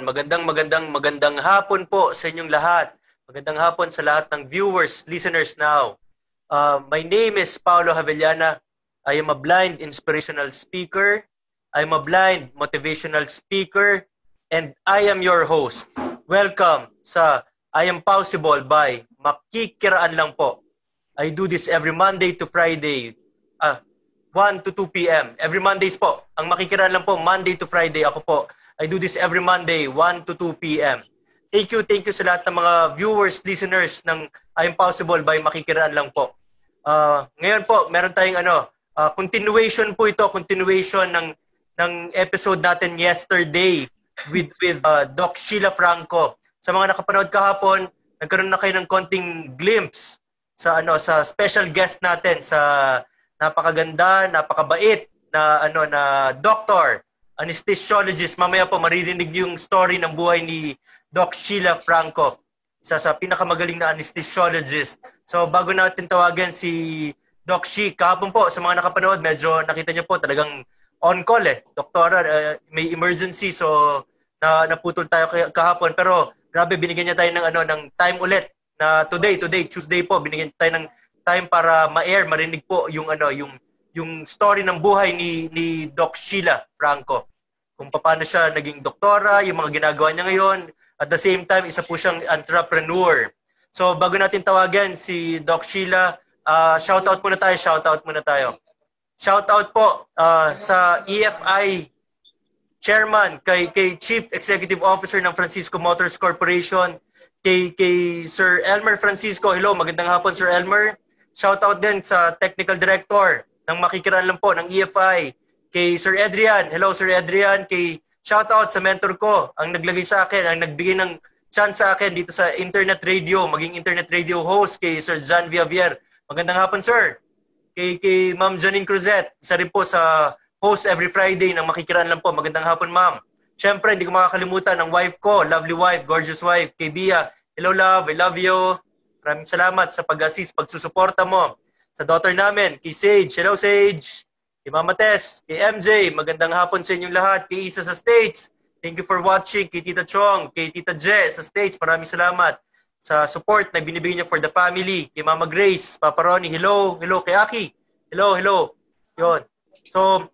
Magandang hapon po sa inyong lahat. Magandang hapon sa lahat ng viewers, listeners now. My name is Paolo Havellana. I am a blind inspirational speaker. I am a blind motivational speaker. And I am your host. Welcome sa I Am Possible by Makikiraan Lang Po. I do this every Monday to Friday. 1 to 2 p.m. Every Mondays po. Ang Makikiraan Lang Po, Monday to Friday. Ako po. I do this every Monday, 1 to 2 p.m. Thank you sa lahat ng mga viewers, listeners ng I Am Possible by Makikiraan Lang Po. Ngayon po, meron tayong continuation po ito, continuation ng episode natin yesterday with Doc Sheila Franco. Sa mga nakapanood kahapon, nagkaroon na kayo ng konting glimpse sa special guest natin, sa napakaganda, napakabait na doctor, anesthesiologist. Mamaya po maririnig yung story ng buhay ni Doc Sheila Franco, isa sa pinakamagaling na anesthesiologist. So bago natin tawagan si Doc She, kahapon po sa mga nakapanood, medyo nakita niyo po talagang on call Doktora, may emergency, so naputol tayo kahapon, pero grabe, binigyan niya tayo ng time ulit na today Tuesday po, binigyan tayo ng time para ma-air, marinig po yung story ng buhay ni Doc Sheila Franco. Kung paano siya naging doktora, yung mga ginagawa niya ngayon. At the same time, isa po siyang entrepreneur. So bago natin tawagan si Doc Sheila, shoutout muna tayo. Shoutout po sa EFI Chairman, kay Chief Executive Officer ng Francisco Motors Corporation, kay Sir Elmer Francisco. Hello, magandang hapon Sir Elmer. Shoutout din sa Technical Director ng Makikiraan Lang Po ng EFI, kay Sir Adrian. Hello Sir Adrian. Kay shoutout sa mentor ko, ang naglagay sa akin, ang nagbigay ng chance sa akin dito sa internet radio, maging internet radio host, kay Sir John Villavier. Magandang hapon Sir. Kay Ma'am Janine Cruzet, isa rin po sa host every Friday ng Makikiraan Lang Po. Magandang hapon Ma'am. Siyempre, hindi ko makakalimutan ng wife ko, lovely wife, gorgeous wife, kay Bia. Hello love, I love you. Maraming salamat sa pag-assist, pagsusuporta mo. Sa daughter namin, kay Sage. Hello Sage. Kay Mama Tess, kay MJ. Magandang hapon sa inyong lahat. Kay Isa sa States. Thank you for watching. Kay Tita Chong, kay Tita Je sa States. Maraming salamat sa support na binibigay niyo for the family. Kay Mama Grace, Papa Ronnie. Hello. Kay Aki. Hello. Yun. So,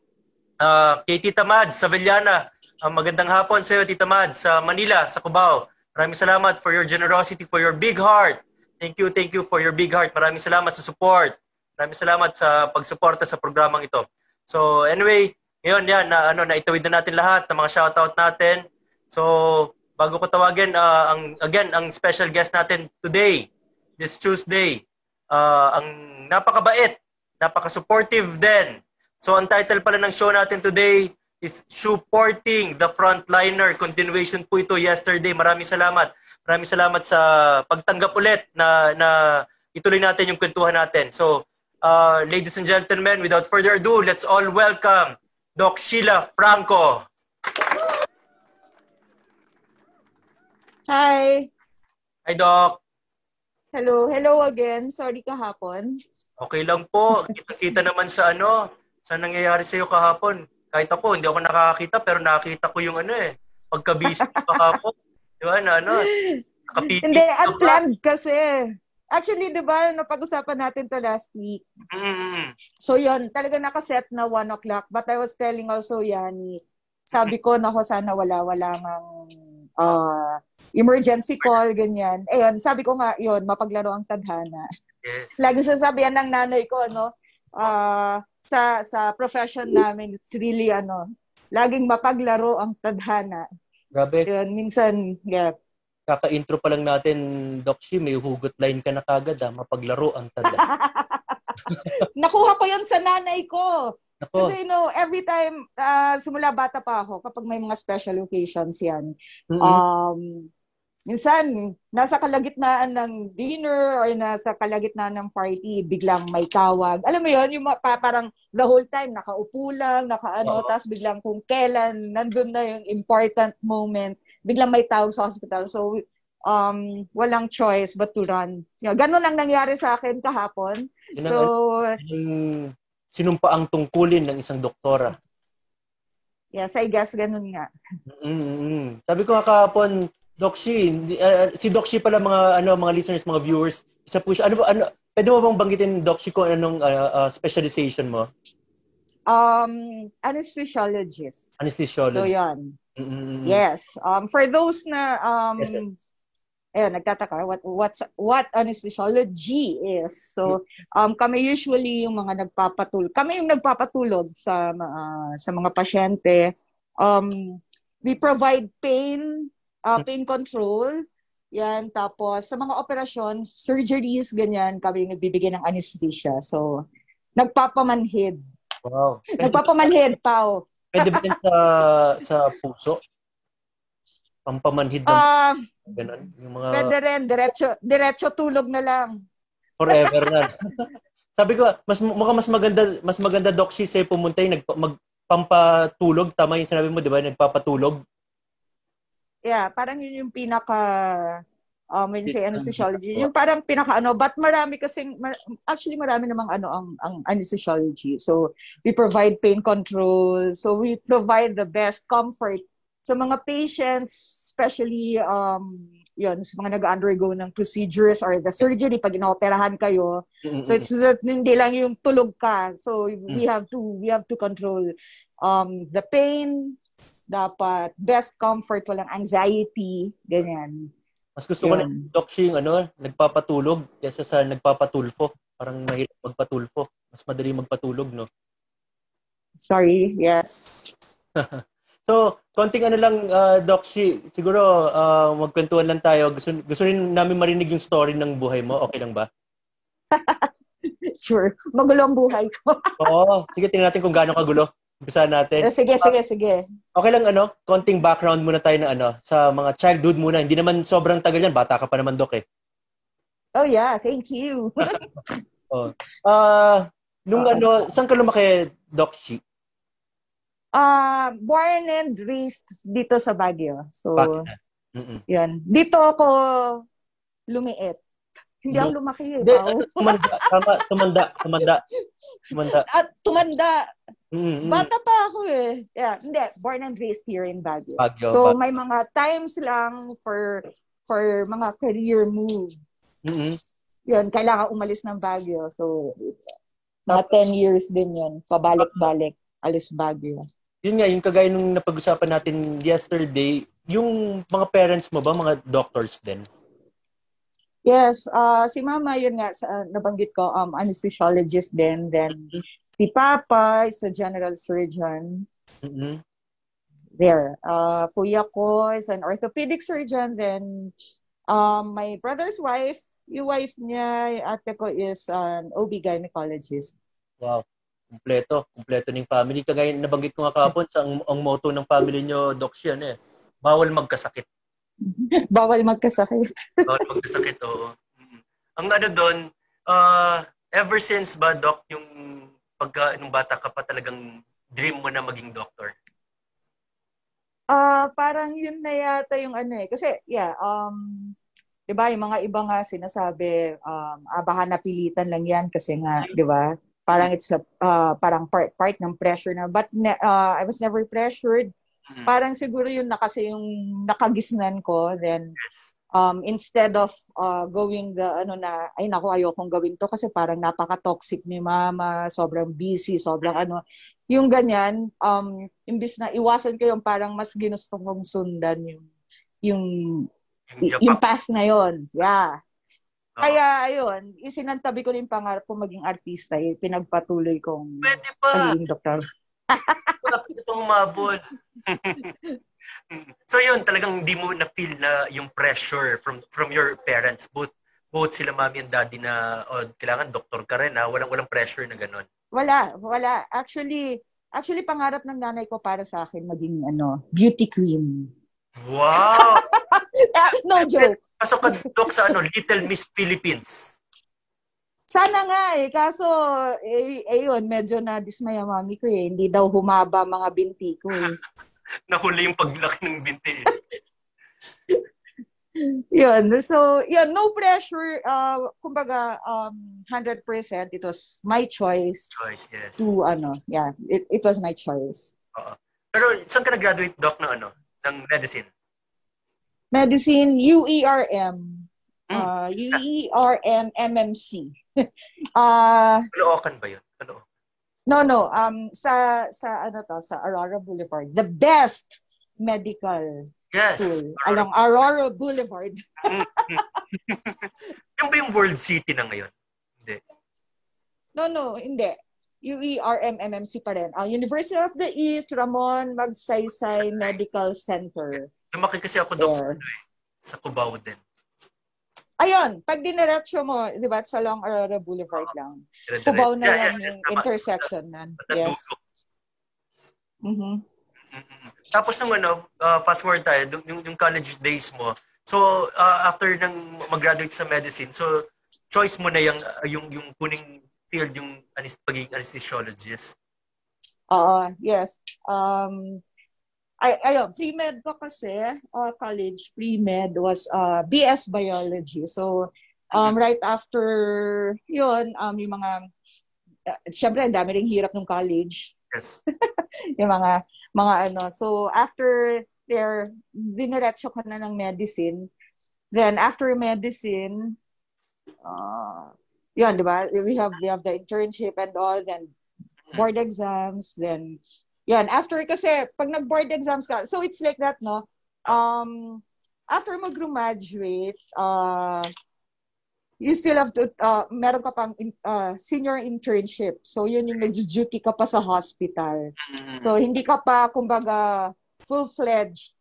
kay Tita Mads sa Villana. Magandang hapon sa iyo, Tita Mads, sa Manila, sa Cubao. Maraming salamat for your generosity, for your big heart. Thank you for your big heart. Maraming salamat sa support. Maraming salamat sa pagsuporta sa programang ito. So anyway, ngayon yan naitawid na natin lahat ng mga shoutout natin. So bago ko tawagin ang special guest natin today, this Tuesday, ang napakabait, napaka-supportive din. So ang title pala ng show natin today is Supporting the Frontliner. Continuation po ito yesterday. Maraming salamat. Maraming salamat sa pagtanggap ulit na ituloy natin yung kwentuhan natin. So, ladies and gentlemen, without further ado, let's all welcome Doc Sheila Franco. Hi. Hi, Doc. Hello again. Sorry kahapon. Okay lang po. Kita naman sa nangyayari sa iyo kahapon. Kahit ako, hindi ako nakakita, pero nakita ko yung pagka-busy ko kahapon. Diba, nakapipi. Hindi, unplanned kasi. Actually, di ba, napag-usapan natin to last week. Mm-hmm. So yun, talaga nakaset na 1 o'clock. But I was telling also Yani, sabi ko na sana wala ng emergency call, ganyan. Ayun, sabi ko nga, yun, mapaglaro ang tadhana. Yes. Lagi sasabihan ng nanay ko, sa profession namin, it's really, laging mapaglaro ang tadhana. Grabe. Yun, minsan, yeah. Kaka-intro pa lang natin, Doc Shi, may hugot line ka na kagad, mapaglaro ang tada. Nakuha ko yun sa nanay ko. Ako. Kasi, every time, simula bata pa ako, kapag may mga special occasions yan, minsan, nasa kalagitnaan ng dinner or nasa kalagitnaan ng party, biglang may tawag. Alam mo yun, yung parang the whole time, nakaupo lang, tapos biglang kung kailan, nandun na yung important moment, biglang may tawag sa hospital. So, walang choice but to run. Ganun ang nangyari sa akin kahapon. So, sinumpa ang tungkulin ng isang doktora. Yes, I guess ganun nga. Sabi ko nga kahapon, Doc Shi, si Doc Shi pala mga listeners, mga viewers, isa po siya. Pwede mo bang banggitin, Doc Shi, kung anong specialization mo? Anesthesiologist. Anesthesiologist. So, yan. Yes. For those na nagtataka what anesthesiology is. So, kami usually yung mga kami yung nagpapatulog sa mga pasyente. We provide pain control. Yan, tapos sa mga operasyon, surgeries, ganyan, kami nagbibigay ng anesthesia. So, nagpapamanhid. Wow. Nagpapamanhid, Pao. Pwede ba din sa puso? Pampamanhid ng ganun? Yung mga... Pwede rin, diretso tulog na lang. Forever na. Sabi ko, mukhang mas maganda, Doc Shi, sa'yo pumunta yung magpampatulog. Tama yung sinabi mo, di ba? Nagpapatulog. Yeah, parang yun yung when you say anesthesiology, yung parang but marami actually marami namang ang anesthesiology. So, we provide pain control. So, we provide the best comfort sa mga patients, especially sa mga nag-undergo ng procedures or the surgery pag inooperahan kayo. So, it's hindi lang yung tulog ka. So, we have to control the pain. Dapat best comfort, walang anxiety, ganyan. Mas gusto ko na Doc Shi yung nagpapatulog kaysa sa nagpapatulfo. Parang mahirap magpatulfo. Mas madali magpatulog, no? Sorry, yes. So, konting lang, Doc Shi. Siguro, magkwentuhan lang tayo. Gusto rin namin marinig yung story ng buhay mo. Okay lang ba? Sure. Magulo ang buhay ko. Oo. Sige, tingnan natin kung gaano kagulo. Umpisa natin. Sige. Okay lang, konting background muna tayo na sa mga childhood muna. Hindi naman sobrang tagal yan. Bata ka pa naman, Doc, eh. Oh, yeah. Thank you. Saan ka lumaki, Doc Shi? Born and raised dito sa Baguio. So, yan. Dito ako lumiit. Hindi ako lumaki, eh. Tumanda. At tumanda. Bata pa ako, eh. Yeah, hindi. Born and raised here in Baguio. So, may mga times lang for mga career move. Yun, kailangan umalis ng Baguio. So, mga 10 years din yun. Pabalik-balik. Alis Baguio. Yun nga, yung kagaya nung napag-usapan natin yesterday, yung mga parents mo ba, mga doctors din? Yes, si Mama, yun nga, nabanggit ko, anesthesiologist din. Then, si Papa is a general surgeon. There. Kuya ko is an orthopedic surgeon. Then, my brother's wife, yung wife niya, ate ko, is an OB gynecologist. Wow. Kumpleto ng family. Kagaya nabanggit ko nga kahapon, ang motto ng family nyo, Doc Shi, bawal magkasakit. Bawal magkasakit. Bawal magkasakit, oo. Ang doon, ever since ba, Doc, yung nung bata ka pa talagang dream mo na maging doctor? Parang yun na yata yung Kasi, diba, yung mga iba nga sinasabi, baka napilitan lang yan kasi nga, diba, parang it's parang part ng pressure na. But I was never pressured. Parang siguro yun na kasi yung nakagisnan ko. Then, instead of going ay naku, ayokong gawin to kasi parang napaka-toxic ni Mama, sobrang busy, sobrang yung ganyan, imbis na iwasan ko yung parang mas ginusto kong sundan yung path na yon. Yeah. Kaya, ayun, isinantabi ko rin pangarap ko maging artista, pinagpatuloy kong maging doktor. Kapit itong umabot. So yun, talagang hindi mo na-feel na yung pressure from your parents, both sila mami and daddy na, kailangan doktor ka rin, walang pressure na gano'n. Wala. Actually, pangarap ng nanay ko para sa akin maging, beauty queen. Wow! No joke. Pasok ka, Doc, sa Little Miss Philippines. Sana nga kaso yun, medyo na-dismaya mami ko hindi daw humaba mga binti ko Nahuli yung paglaki ng binti. Yun, so yun, no pressure, kumbaga 100% it was my choice. Yes. To it was my choice. Pero saan ka nag-graduate, Doc, ng ano? Ng medicine? Medicine, UERM. Mm. UERM MMC. Caloocan ba yun? Caloocan. No. Sa ano to, sa Aurora Boulevard. The best medical Yes. school along Aurora Boulevard. Yung ba yung World City na ngayon? Hindi. No, hindi. UERM MMC pa rin. University of the East, Ramon Magsaysay Medical Center. Lumaki kasi ako, Doc, sa Cubao din. Ayun, pag diniretso mo, di ba, sa Long Aurora Boulevard lang. Cubao na yan yung intersection nan. Yes. Mm-hmm. Tapos nung fast forward tayo, yung college days mo. So, after nang mag-graduate sa medicine, so, choice mo na yung kuning field, yung pagiging anesthesiologist. Yes. Ayun, pre-med ko kasi, college pre-med was BS Biology. So, right after yun, yung mga, syempre, ang dami ring hirap ng college. Yes. Yung mga ano. So, after there, diniretso ko na ng medicine. Then, after medicine, yun, di ba? We have the internship and all, then board exams, then yan, after kasi, pag nag-board exams ka, so it's like that, no? After mag-graduate, you still have to, meron ka pang senior internship. So, yun yung nag-duty ka pa sa hospital. So, hindi ka pa, kumbaga, full-fledged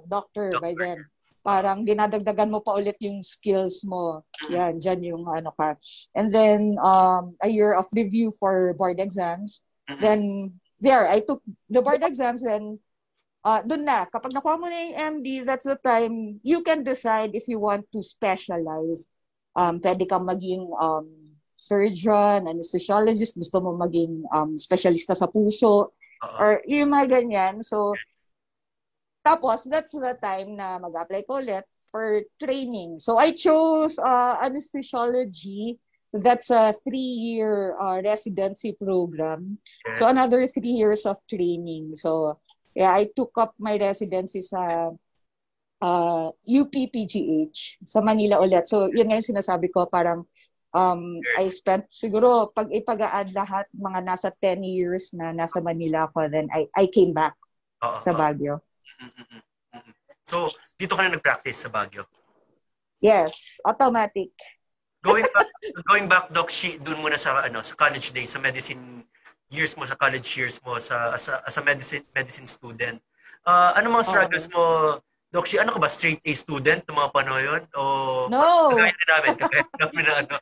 doctor by then. Parang dinadagdagan mo pa ulit yung skills mo. Yan, dyan yung ano ka. And then, a year of review for board exams. Then, there, I took the board exams, then dun na, kapag nakuha mo na yung MD, that's the time you can decide if you want to specialize. Pwede kang maging surgeon, anesthesiologist, gusto mo maging specialista sa puso, or yung mga ganyan. So, tapos, that's the time na mag-apply ko ulit for training. So, I chose anesthesiology. That's a 3-year residency program. So, another 3 years of training. So, yeah, I took up my residency sa UPPGH sa Manila ulit. So, yun nga yung sinasabi ko, parang I spent siguro, pag ipag-add lahat, mga nasa 10 years na nasa Manila ako, then I came back sa Baguio. So, dito ka na nag-practice sa Baguio? Yes, automatic. Going back, Doc, doon muna sa college days, sa medicine years mo, sa college years mo, as a medicine student. Ano mga struggles mo, Doc? Ano ka ba, straight A student ng mga panahon yun? O no. Kagaya namin na ano.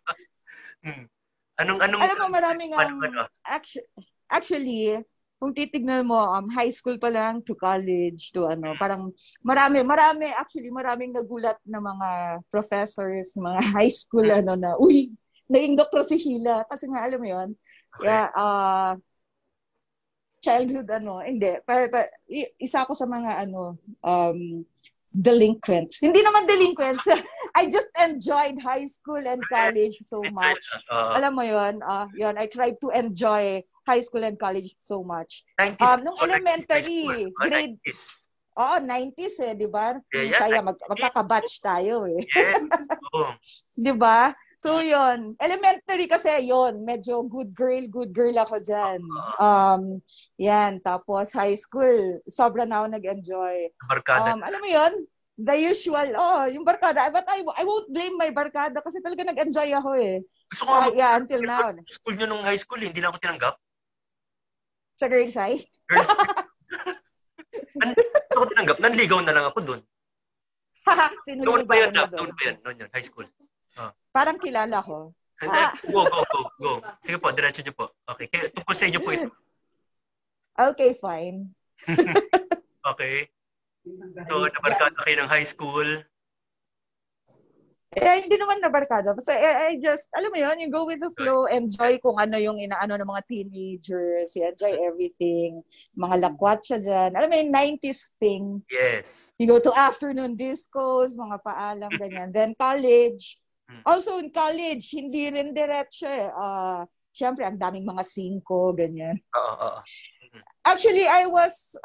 Anong alam mo, maraming actually, kung titignan mo, high school pa lang to college to parang maraming nagulat na mga professors, mga high school na, uy, naging doktor si Sheila. Kasi nga, alam mo yun, childhood, hindi. Isa ako sa mga, delinquents. Hindi naman delinquents. I just enjoyed high school and college so much. Alam mo yun, I tried to enjoy high school and college so much. 90s, nung elementary, grade... 90s di ba? Saya, magkakabatch tayo Yes. Di ba? So, yun. Elementary kasi, yun. Medyo good girl ako dyan. Yan. Tapos, high school, sobra na ako nag-enjoy. Barkada. Alam mo yun? The usual, yung barkada. But I won't blame my barkada kasi talaga nag-enjoy ako Gusto ko until now. School nyo nung high school, hindi lang ako tinanggap. Sa girls' high? Girls' high. Hindi ako tinanggap. Nanligaw na lang ako dun. Noon pa yun, high school. Parang kilala ko. Go. Sige po, diretso nyo po. Okay, tungkol sa inyo po ito. Okay, fine. Okay. So, nabarkada kayo ng high school. Hindi naman nabarkada. Basta I just, alam mo yun, you go with the flow, enjoy kung ano yung inaano ng mga teenagers, you enjoy everything, mga lakwatsa dyan. Alam mo yung 90s thing. Yes. You go to afternoon discos, mga paalam, ganyan. Then college. Also in college, hindi rin diretso Siyempre, ang daming mga 5, ganyan. Actually, I was,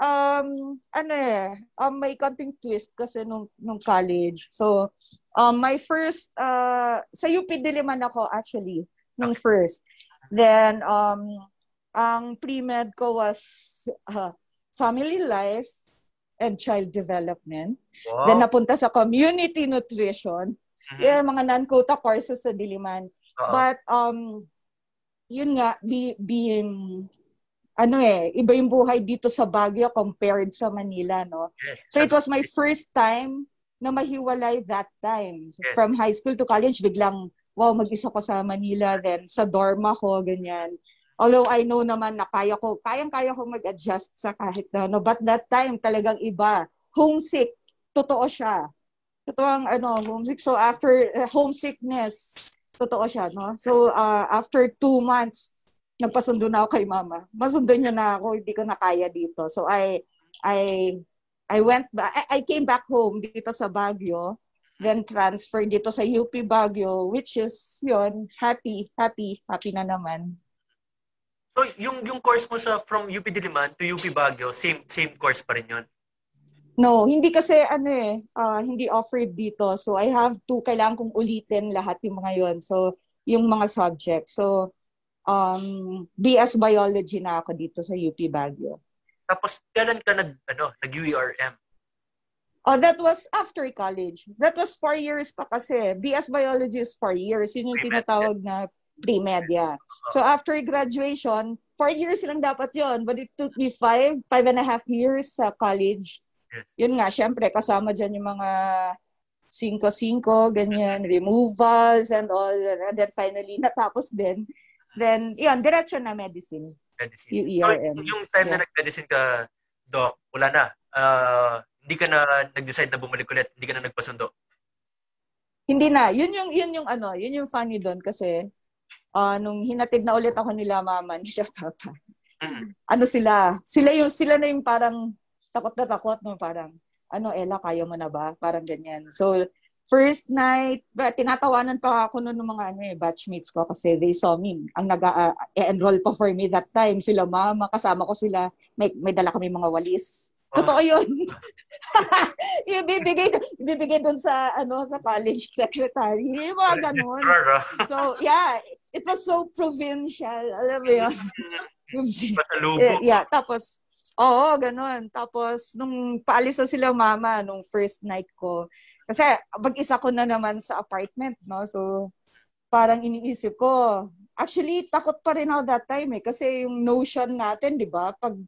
may konting twist kasi nung college. So, my first, sa UP Diliman ako actually, nung Okay. first. Then, ang pre-med ko was family life and child development. Then, Wow. napunta sa community nutrition. Mhm. Yung mga non-quota courses sa Diliman. Oo. But, yun nga, being iba yung buhay dito sa Baguio compared sa Manila, no? Yes. So it was my first time na mahiwalay that time. Yes. From high school to college, biglang, wow, mag-isa ko sa Manila, then sa dorm ako, ganyan. Although I know naman na kayang-kaya ko mag-adjust sa kahit na, no? But that time, talagang iba. Homesick, totoo siya. Totoo ang, homesick. So after homesickness, totoo siya, no? So after 2 months, nagpasundo na ako kay mama. Masundo niya na ako, hindi ko na kaya dito. So I went back, I came back home dito sa Baguio, then transferred dito sa UP Baguio, which is yun, happy na naman. So yung course mo from UP Diliman to UP Baguio, same course pa rin yun? No, hindi kasi hindi offered dito. So I have to, kailangan kong ulitin lahat yung mga yun. So yung mga subjects. So BS Biology na ako dito sa UP Baguio. Tapos, kailan ka nag-UERM? Oh, that was after college. That was 4 years pa kasi. BS Biology is 4 years. Yun yung tinatawag na pre-med, yeah. So after graduation, 4 years lang dapat yon, but it took me 5.5 and a half years sa college. Yes. Yun nga, syempre, kasama dyan yung mga 5-5, ganyan, removals and all. And then finally, natapos din. Then, yun, diretso na medicine. UERM. So, yung time na nag-medicine ka, Doc, wala na. Hindi ka na nag-decide na bumalik ulit, hindi ka na nagpasundo. Hindi na. Yun yung funny doon kasi nung hinatid na ulit ako nila mama, ni siya tata. Sila na yung parang takot na takot, no, parang Ella, kaya mo na ba? Parang ganyan. So, first night, tinatawanan pa ako ng mga batchmates ko kasi they saw me. Ang nag-enroll pa for me that time, sila mama, kasama ko sila. May dala kami mga walis. Totoo yun. Ibibigay dun sa college secretary. Yung mga ganun. So, yeah, it was so provincial. Alam mo yun? Yeah, tapos, oo, ganun. Tapos, nung paalis na sila mama, nung first night ko, kasi mag-isa ko na naman sa apartment, no? So, parang iniisip ko, actually, takot pa rin ako that time kasi yung notion natin, di ba? Pag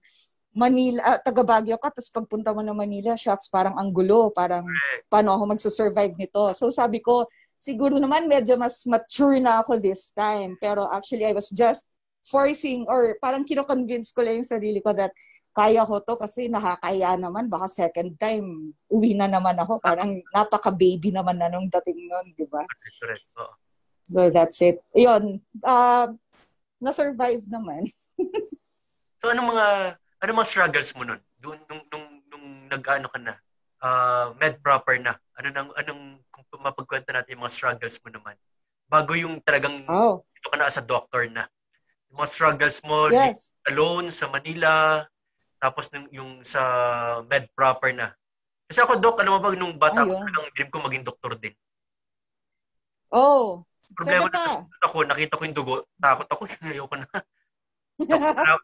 Manila, taga Baguio ka, tapos pagpunta mo ng Manila, shucks, parang ang gulo, parang paano ako magsusurvive nito? So, sabi ko, siguro naman medyo mas mature na ako this time. Pero actually, I was just forcing or parang kino-convince ko lang yung sarili ko that kaya ko to kasi nakakaya naman. Baka second time, uwi na naman ako. Parang napaka-baby naman na nung dating nun, di ba? So that's it. Yun. Na-survive naman. So ano mga struggles mo nun? Nung nag-ano ka na? Med proper na. Anong kung mapagkwenta natin yung mga struggles mo naman? Bago yung talagang ito ka na as a doctor na. Yung mga struggles mo, yes, alone sa Manila, tapos yung sa med proper na. Kasi ako, Doc, alam mo ba, nung bata ko, talagang dream ko maging doktor din. Oh, problema na ako, nakita ko yung dugo, takot ako, ayoko na.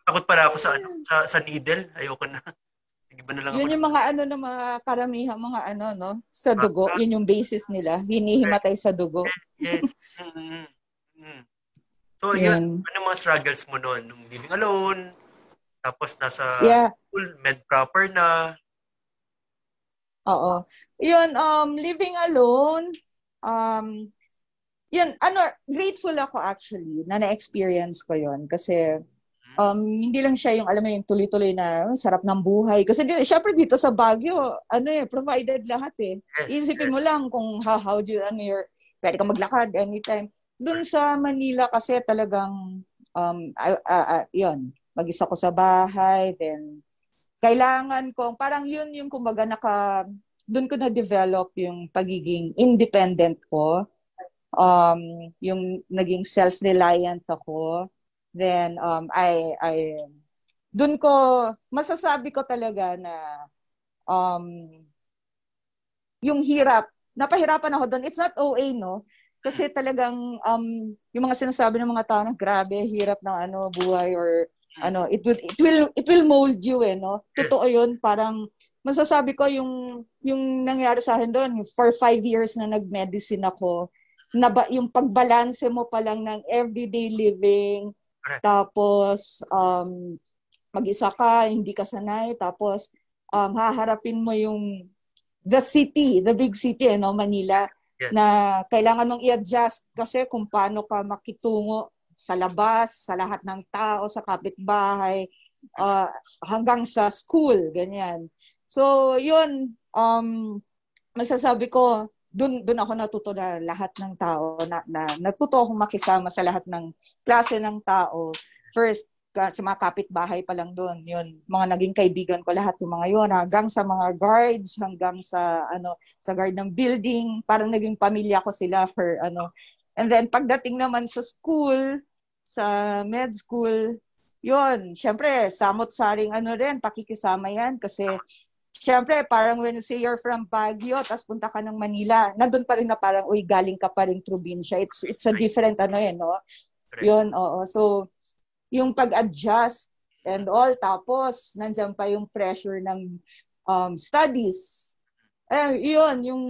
Takot pala ako sa needle, ayoko na. Iba na lang yun yung mga mga karamihan, mga no? Sa dugo, yun yung basis nila. Hinihimatay sa dugo. Yes. So, yun, ano mga struggles mo noon? Nung living alone, tapos nasa school, med proper na. Oo. Yun, living alone, yun, grateful ako actually na na-experience ko yun. Kasi, hindi lang siya yung, alam mo, yung tuloy-tuloy na sarap ng buhay. Kasi, syempre dito sa Baguio, provided lahat eh. Yes, isipin mo lang kung how do you, pwede ka maglakad anytime. Doon sa Manila kasi talagang, yun, mag-isa ko sa bahay, then kailangan ko, parang yun yung kumbaga doon ko na-develop yung pagiging independent ko, yung naging self-reliant ako, then doon ko, masasabi ko talaga na um, yung hirap, napahirapan ako doon. It's not OA, no? Kasi talagang yung mga sinasabi ng mga tao na grabe, hirap ng buhay or it will mold you no. Totoo 'yun, parang masasabi ko yung nangyari sa akin doon for 5 years na nag-medicine ako, na yung pagbalanse mo pa lang ng everyday living, tapos mag-isa ka, hindi ka sanay, tapos haharapin mo yung the big city, Manila. Yes. Na kailangan mong i-adjust kasi kung paano ka makitungo sa labas, sa lahat ng tao, sa kapitbahay, hanggang sa school, ganyan. So, yun, masasabi ko, dun ako natuto na lahat ng tao, na natuto akong makisama sa lahat ng klase ng tao. First, sa mga kapitbahay pa lang doon, yun, mga naging kaibigan ko lahat yung mga yun, hanggang sa mga guards, hanggang sa sa guard ng building, parang naging pamilya ko sila for And then pagdating naman sa school, sa med school, yun, syempre samot-saring rin, pakikisama yan kasi syempre parang when you say you're from Baguio, tapos punta ka ng Manila, nandun pa rin na parang galing ka pa rin probinsya. It's a different no? Yun, oo. So yung pag-adjust and all, tapos nandiyan pa yung pressure ng studies. Yun, yung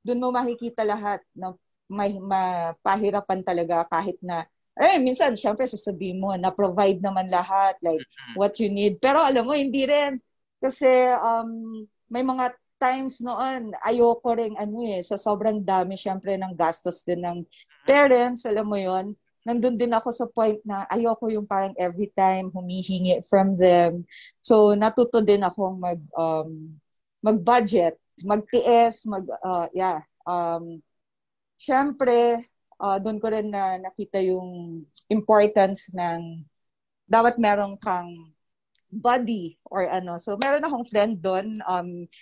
doon mo makikita lahat na may mapahirapan talaga kahit na, minsan, syempre sasabihin mo, na-provide naman lahat, like what you need. Pero alam mo, hindi rin. Kasi may mga times noon, ayoko rin sa sobrang dami syempre ng gastos din ng parents, alam mo yon. Nandun din ako sa point na ayoko yung parang every time humihingi from them. So natuto din akong mag-budget, magtiis, syempre doon ko rin na nakita yung importance ng dapat meron kang buddy or So meron akong friend doon.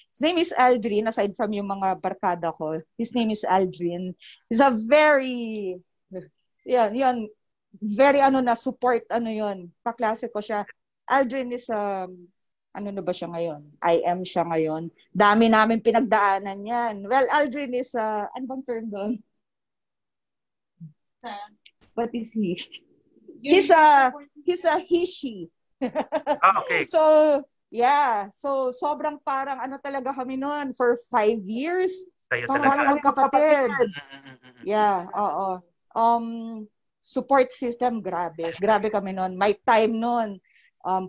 His name is Aldrin, aside from yung mga barkada ko. His name is Aldrin. He's a very yan, very na support yun. Kaklase ko siya. Aldrin is na ba siya ngayon? IM siya ngayon. Dami namin pinagdaanan yan. Well, Aldrin is ano bang term doon? What is he? He's a he-she. Okay. So, yeah. So, sobrang parang talaga kami noon for 5 years. Parang magkapatid. Yeah, oo. Support system, grabe kami noon. May time noon,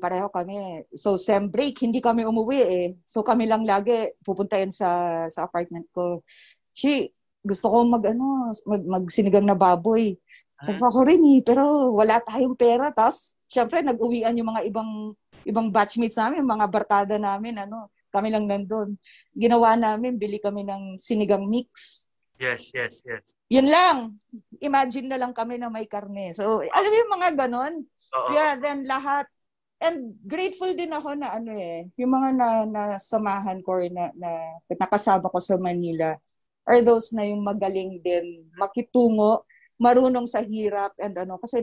pareho kami. So sem break, hindi kami umuwi So kami lang lagi pupuntahin sa apartment ko. Gusto ko magsinigang na baboy. Sabi ko rin pero wala tayong pera. Tapos syempre nag-uwian yung mga ibang batchmates namin, mga barkada namin, kami lang nandun. Ginawa namin, bili kami ng sinigang mix. Yes. Yun lang. Imagine na lang kami na may karne. So, alam mo yung mga ganon? Yeah, then lahat. And grateful din ako na yung mga nasamahan ko or na nakasama ko sa Manila are those na yung magaling din makitungo, marunong sa hirap and kasi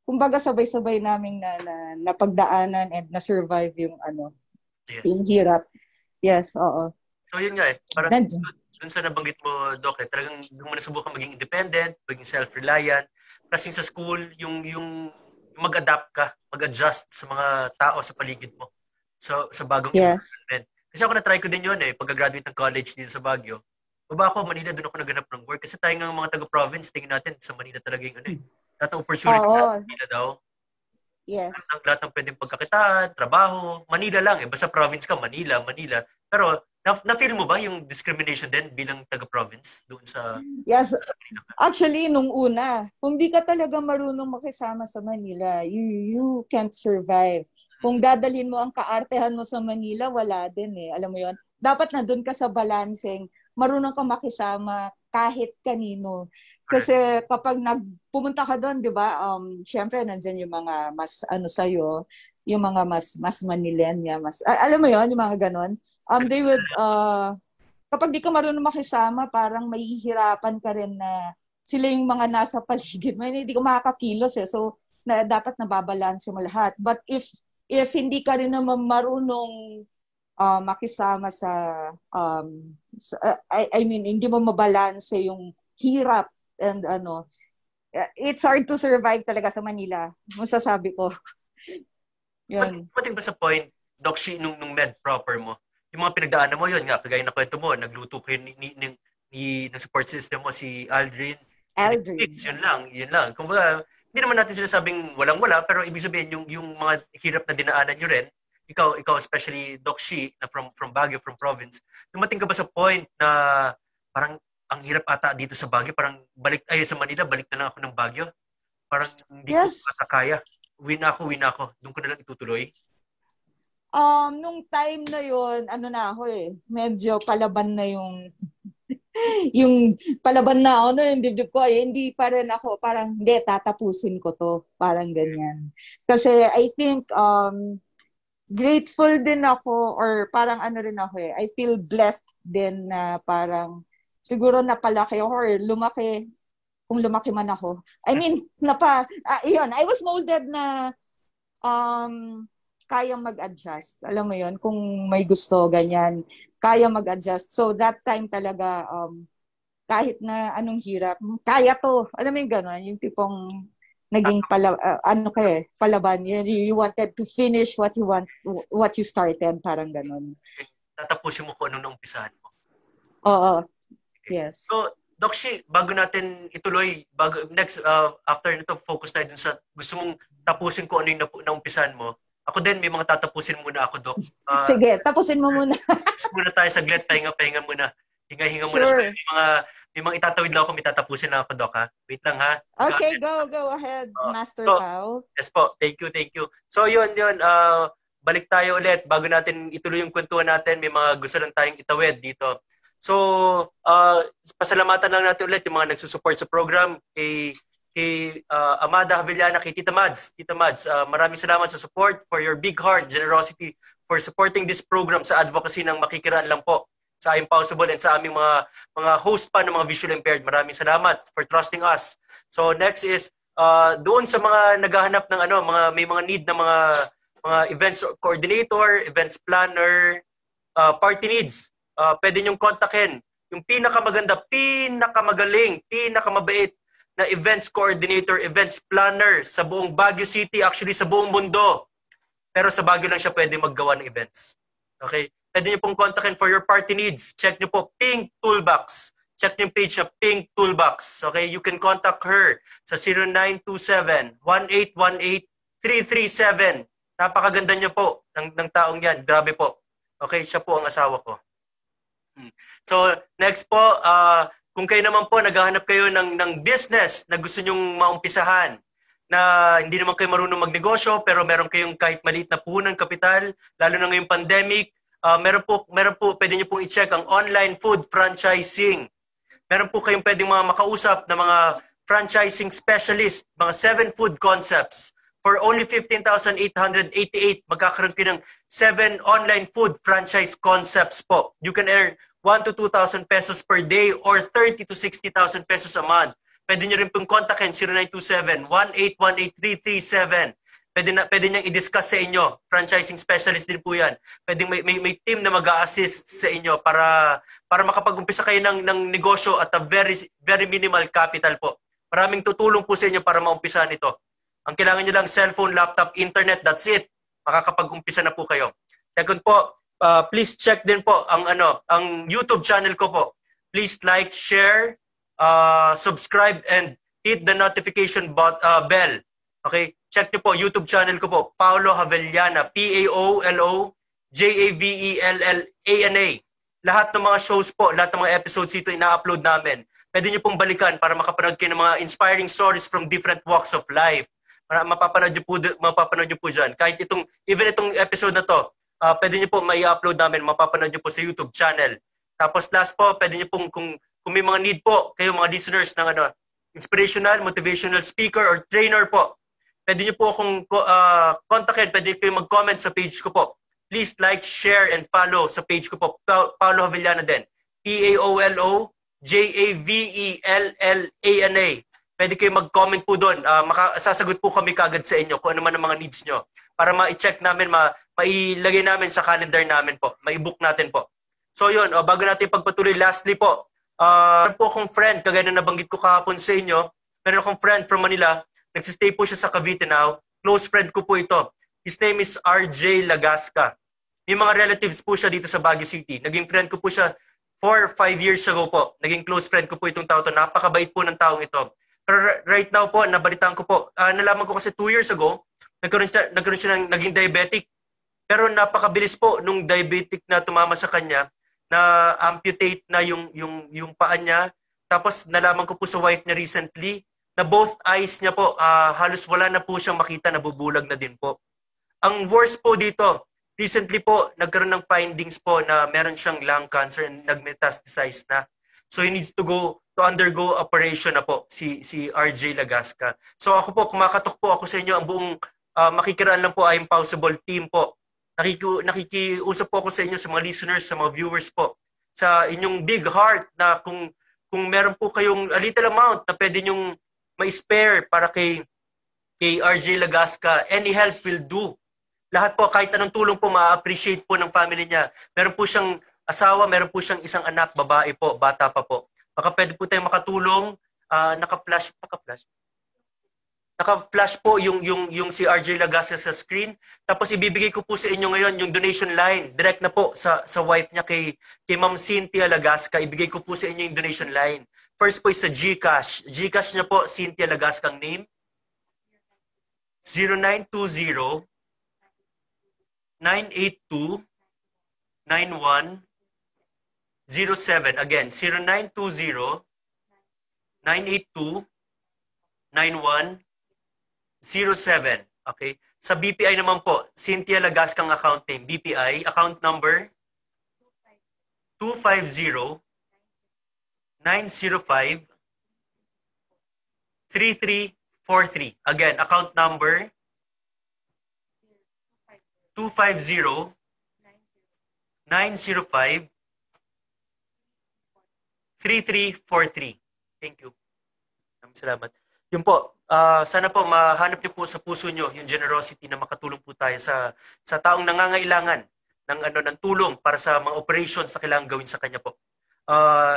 kumbaga sabay-sabay naming na pagdaanan and na-survive yung yung hirap. Yes, oo. So yun nga parang dun sa nabanggit mo, Doc, talagang doon mo nasubukan maging independent, maging self-reliant. Kasi sa school, yung mag-adapt ka, mag-adjust sa mga tao sa paligid mo. So, sa bagong environment. Kasi ako na-try ko din yun pagka-graduate ng college dito sa Baguio. Baba ako, Manila, doon ako naganap ng work. Kasi tayo nga mga taga-province, tingin natin sa Manila talaga yung lahat ng opportunity sa Manila daw. Yes. Lahat ng pwedeng pagkakitaan, trabaho. Manila lang Basta province ka, Manila. Pero, na-feel mo ba yung discrimination din bilang taga-province doon sa... Yes. Actually, nung una, kung di ka talaga marunong makisama sa Manila, you can't survive. Kung dadalhin mo ang kaartehan mo sa Manila, wala din Alam mo yon. Dapat na doon ka sa balancing, marunong kang makisama kahit kanino. Kasi kapag pumunta ka doon, di ba, syempre nandyan yung mga mas sa'yo, yung mga mas Manilenya, alam mo yon, yung mga ganon. They would, kapag di ka marunong makisama, parang mahihirapan ka rin na sila yung mga nasa paligid mo. Hindi ko makakakilos So, na dapat nababalanse mo lahat. But if hindi ka rin naman marunong makisama I mean, hindi mo mabalanse yung hirap and it's hard to survive talaga sa Manila. Masasabi ko. Yun. Pating ba sa point, Doc Shi, nung med proper mo, yung mga pinagdaanan mo yun nga, kagaya na kwento mo, nagluto kayo ng support system mo, si Aldrin. Yun lang. Kumbaga, hindi naman natin sinasabing walang-wala, pero ibig sabihin, yung mga hirap na dinaanan nyo rin, ikaw especially Doc Shi, na from Baguio, from province, dumating ka ba sa point na parang ang hirap ata dito sa Baguio, parang sa Manila, balik na lang ako ng Baguio? Parang hindi ko kaya. Win ako. Doon ko na lang itutuloy. Nung time na yun, na ako medyo palaban na yung yung palaban na ako yung dibdib ko. Hindi pa rin ako, parang hindi, tatapusin ko to. Parang ganyan. Kasi I think grateful din ako or parang rin ako I feel blessed din na parang siguro napalaki ako or lumaki kung lumaki man ako. I mean, yun, I was molded na kayang mag-adjust. Alam mo yun, kung may gusto, ganyan, kaya mag-adjust. So that time talaga, kahit na anong hirap, kaya to. Alam mo yung gano'n, yung tipong naging palaban. You wanted to finish what you started, parang gano'n. Tatapusin mo kung anong naumpisahan mo. Oo. Yes. So, Doc Shi, bago natin ituloy, after nito, focus tayo dun sa gusto mong tapusin ko ano yung naumpisahan mo. Ako din, may mga tatapusin muna ako, Doc. Sige, tapusin mo muna. Muna tayo saglit, pahinga muna. Hinga muna. Sure. May mga itatawid lang ako, may tatapusin lang ako, Doc, ha? Wait lang, ha? Okay, go ahead, Master Pao. Yes po, thank you. So, yun. Balik tayo ulit. Bago natin ituloy yung kwentuhan natin, may mga gusto lang tayong itawid dito. So, pasalamatan lang natin ulit yung mga nagsusupport sa program kay Amada Havellana, kay Tita Mads. Tita Mads, maraming salamat sa support, for your big heart, generosity, for supporting this program sa advocacy ng makikiraan lang po sa Impossible and sa aming mga host pa ng mga visual impaired. Maraming salamat for trusting us. So, next is, doon sa mga naghahanap ng may mga need na mga events coordinator, events planner, party needs, pwede niyong kontakin yung pinakamaganda, pinakamagaling, pinakamabait na events coordinator, events planner sa buong Baguio City, actually sa buong mundo. Pero sa Baguio lang siya pwede maggawa ng events. Okay? Pwede niyo pong kontakin for your party needs. Check niyo po Pink Toolbox. Check niyo yung page na Pink Toolbox. Okay? You can contact her sa 0927-1818-337. Napakaganda niyo po ng taong yan. Grabe po. Okay? Siya po ang asawa ko. So, next po, kung kayo naman po, naghahanap kayo ng business na gusto nyong maumpisahan, na hindi naman kayo marunong magnegosyo, pero meron kayong kahit maliit na puhunan kapital, lalo na ngayong pandemic, meron po, pwede nyo pong i-check ang online food franchising. Meron po kayong pwedeng mga makausap na mga franchising specialist, mga 7 food concepts. For only 15,888, magkakaroon kayo ng 7 online food franchise concepts po. You can earn 1 to 2,000 pesos per day or 30 to 60,000 pesos a month. Pwede nyo rin pong kontakin 0927-1818-337. Pwede niyang i-discuss sa inyo. Franchising specialist din po yan. Pwede may team na mag-a-assist sa inyo para makapag-umpisa kayo ng negosyo at a very, very minimal capital po. Maraming tutulong po sa inyo para maumpisahan ito. Ang kailangan nyo lang cellphone, laptop, internet, that's it. Makakapag-umpisa na po kayo. Second po, please check din po ang YouTube channel ko po. Please like, share, subscribe, and hit the notification bell. Okay? Check nyo po, YouTube channel ko po, Paulo Havellana, PAOLOJAVELLANA. Lahat ng mga shows po, lahat ng mga episodes dito ina-upload namin. Pwede nyo pong balikan para makapanood kayo ng mga inspiring stories from different walks of life. Mapapanood nyo po dyan. Kahit even itong episode na to, pwede nyo po mai-upload namin, mapapanood nyo po sa YouTube channel. Tapos last po, pwede nyo pong, kung may mga need po, kayo mga listeners ng inspirational, motivational speaker or trainer po, pwede nyo po akong kontakin, pwede kayo mag-comment sa page ko po. Please like, share, and follow sa page ko po. Paulo Havellana din. PAOLOJAVELLANA. pwede kayo mag-comment po doon. Sasagot po kami kagad sa inyo kung ano man ang mga needs nyo. Para ma-check namin, mailagay namin sa calendar namin po. Ma-book natin po. So yun, bago natin pagpatuloy, lastly po, meron po akong friend, kagaya na nabanggit ko kahapon sa inyo, meron akong friend from Manila, nagsistay po siya sa Cavite now. Close friend ko po ito. His name is RJ Lagasca. May mga relatives po siya dito sa Baguio City. Naging friend ko po siya 4-5 years ago po. Naging close friend ko po itong tao to. Napakabait po ng taong ito. Pero right now po, nabalitaan ko po, nalaman ko kasi 2 years ago, nagkaroon siya ng naging diabetic. Pero napakabilis po nung diabetic na tumama sa kanya, na amputate na yung paa niya. Tapos nalaman ko po sa wife niya recently, na both eyes niya po, halos wala na po siyang makita, nabubulag na din po. Ang worst po dito, recently po, nagkaroon ng findings po na meron siyang lung cancer and nag-metastasize na. So he needs to undergo operation na po, si RJ Lagasca. So ako po, kumakatok po ako sa inyo, ang buong makikiraan lang po ay Impossible team po. Nakikiusap po ako sa inyo, sa mga listeners, sa mga viewers po, sa inyong big heart na kung meron po kayong a little amount na pwede nyong ma-spare para kay RJ Lagasca, any help will do. Lahat po, kahit anong tulong po, ma-appreciate po ng family niya. Meron po siyang asawa, meron po siyang isang anak, babae po, bata pa po. Baka pwede po tayong makatulong, naka-flash po yung si RJ Lagasca sa screen. Tapos ibibigay ko po sa inyo ngayon yung donation line. Direct na po sa wife niya kay Ma'am Cynthia Lagasca. Ibigay ko po sa inyo yung donation line. First po is sa GCash. GCash niya po, Cynthia Lagasca ang name. 0920 982 9107. Again, 0920 982 9107. Okay? Sa BPI naman po, Cynthia Lagasca ang account name. BPI, account number 250 905 3343. Again, account number 250 905 3343. Thank you. Salamat. Yun po, sana po mahanap niyo po sa puso niyo yung generosity na makatulong po tayo sa taong nangangailangan ng tulong para sa mga operations na kailangan gawin sa kanya po.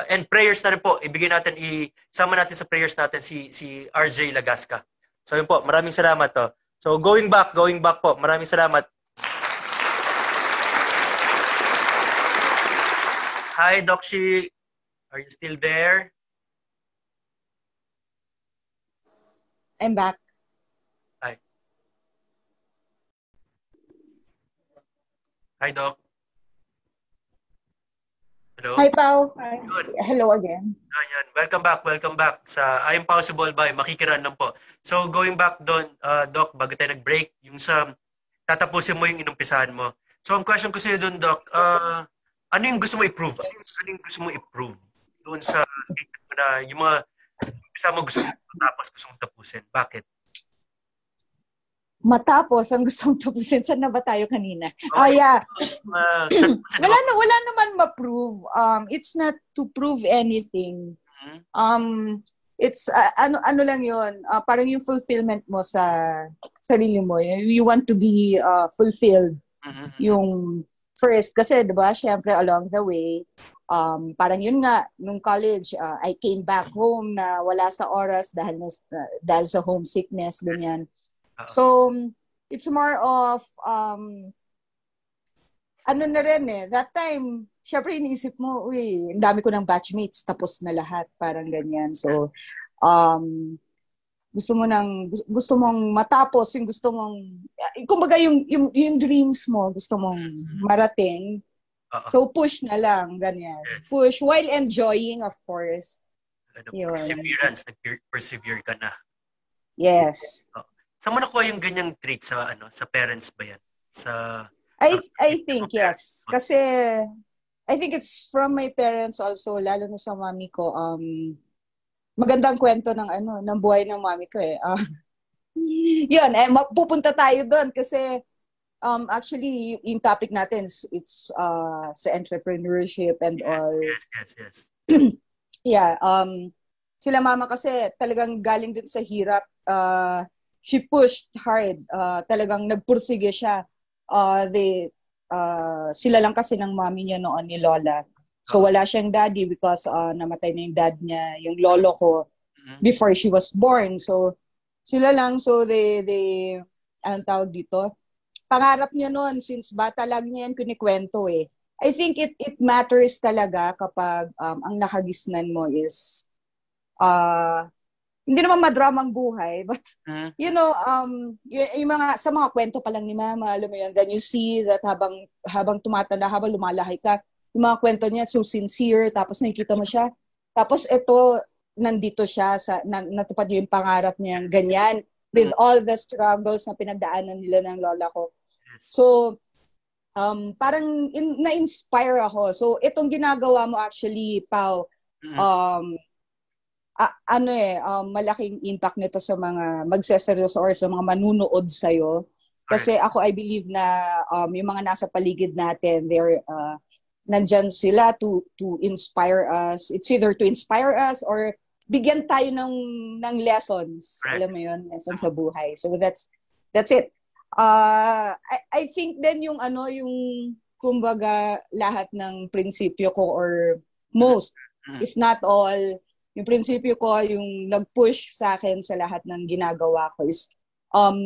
And prayers na rin po, isama natin sa prayers natin si RJ Lagasca. So yun po, maraming salamat to. So going back po, maraming salamat. Hi, Doc Shi. Are you still there? I'm back. Hi. Hi, Doc. Hello? Hi, Pao. Good. Hello again. Ayan. Welcome back sa I'm Possible by Makikiraan lang po. So, going back doon, Doc, bago tayo nag-break, yung sa tatapusin mo yung inumpisahan mo. So, ang question ko sa iyo doon, Doc, ano yung gusto mo i-prove? Ano yung gusto mo i-prove doon sa statement mo na yung mga umpisa mo gusto mo tapos gusto mo tapusin? Bakit? Matapos ang gustong tapusin. Saan na ba tayo kanina? Okay. Yeah. Wala naman ma-prove. It's not to prove anything. It's ano lang 'yon. Parang yung fulfillment mo sa sarili mo. You want to be fulfilled. Yung first kasi 'di ba, syempre along the way, parang yun nga nung college, I came back home na wala sa oras dahil sa homesickness ganyan. So it's more of ano na rin that time syempre iniisip mo, ang dami ko ng batchmates, tapos na lahat, parang ganyan. So gusto mong matapos yung gusto mong kumbaga yung dreams mo gusto mong marating. So push na lang, ganyan. Yes. Push while enjoying, of course. Perseverance, nag-persevere ka na. Yes. Saan mo nakuha yung ganyang trait sa parents ba yan? I think yes. Kasi I think it's from my parents also, lalo na sa mami ko. Magandang kwento ng buhay ng mami ko Yun, pupunta tayo doon kasi actually yung topic natin it's sa entrepreneurship and all. Yes. Yeah, sila mama kasi talagang galing din sa hirap. She pushed hard. Talagang nagpursige siya. Sila lang kasi ng mami niya noon ni Lola. So wala siyang daddy because namatay na yung dad niya, yung lolo ko, before she was born. So sila lang. So anong tawag dito? Pangarap niya noon, since bata lang niya yan kinikwento eh. I think it matters talaga kapag ang nakagisnan mo is hindi naman madramang buhay, but you know, yung mga sa mga kwento pa lang ni Mama, alam mo yun, then you see that habang tumatanda, habang lumalahi ka, yung mga kwento niya so sincere, tapos nakikita mo siya, tapos ito nandito siya natupad yung pangarap niya ganyan with all the struggles na pinagdaanan nila ng lola ko. So parang na-inspire ako. So itong ginagawa mo actually, Pao, malaking impact nito sa mga magseseryoso or sa mga manunood sa'yo. Kasi ako, I believe na yung mga nasa paligid natin, nandyan sila to inspire us. It's either to inspire us or bigyan tayo ng lessons. Right. Alam mo yun, lessons sa buhay. So that's it. I think then yung kumbaga lahat ng prinsipyo ko or most, if not all, yung prinsipyo ko, yung nag-push sa akin sa lahat ng ginagawa ko is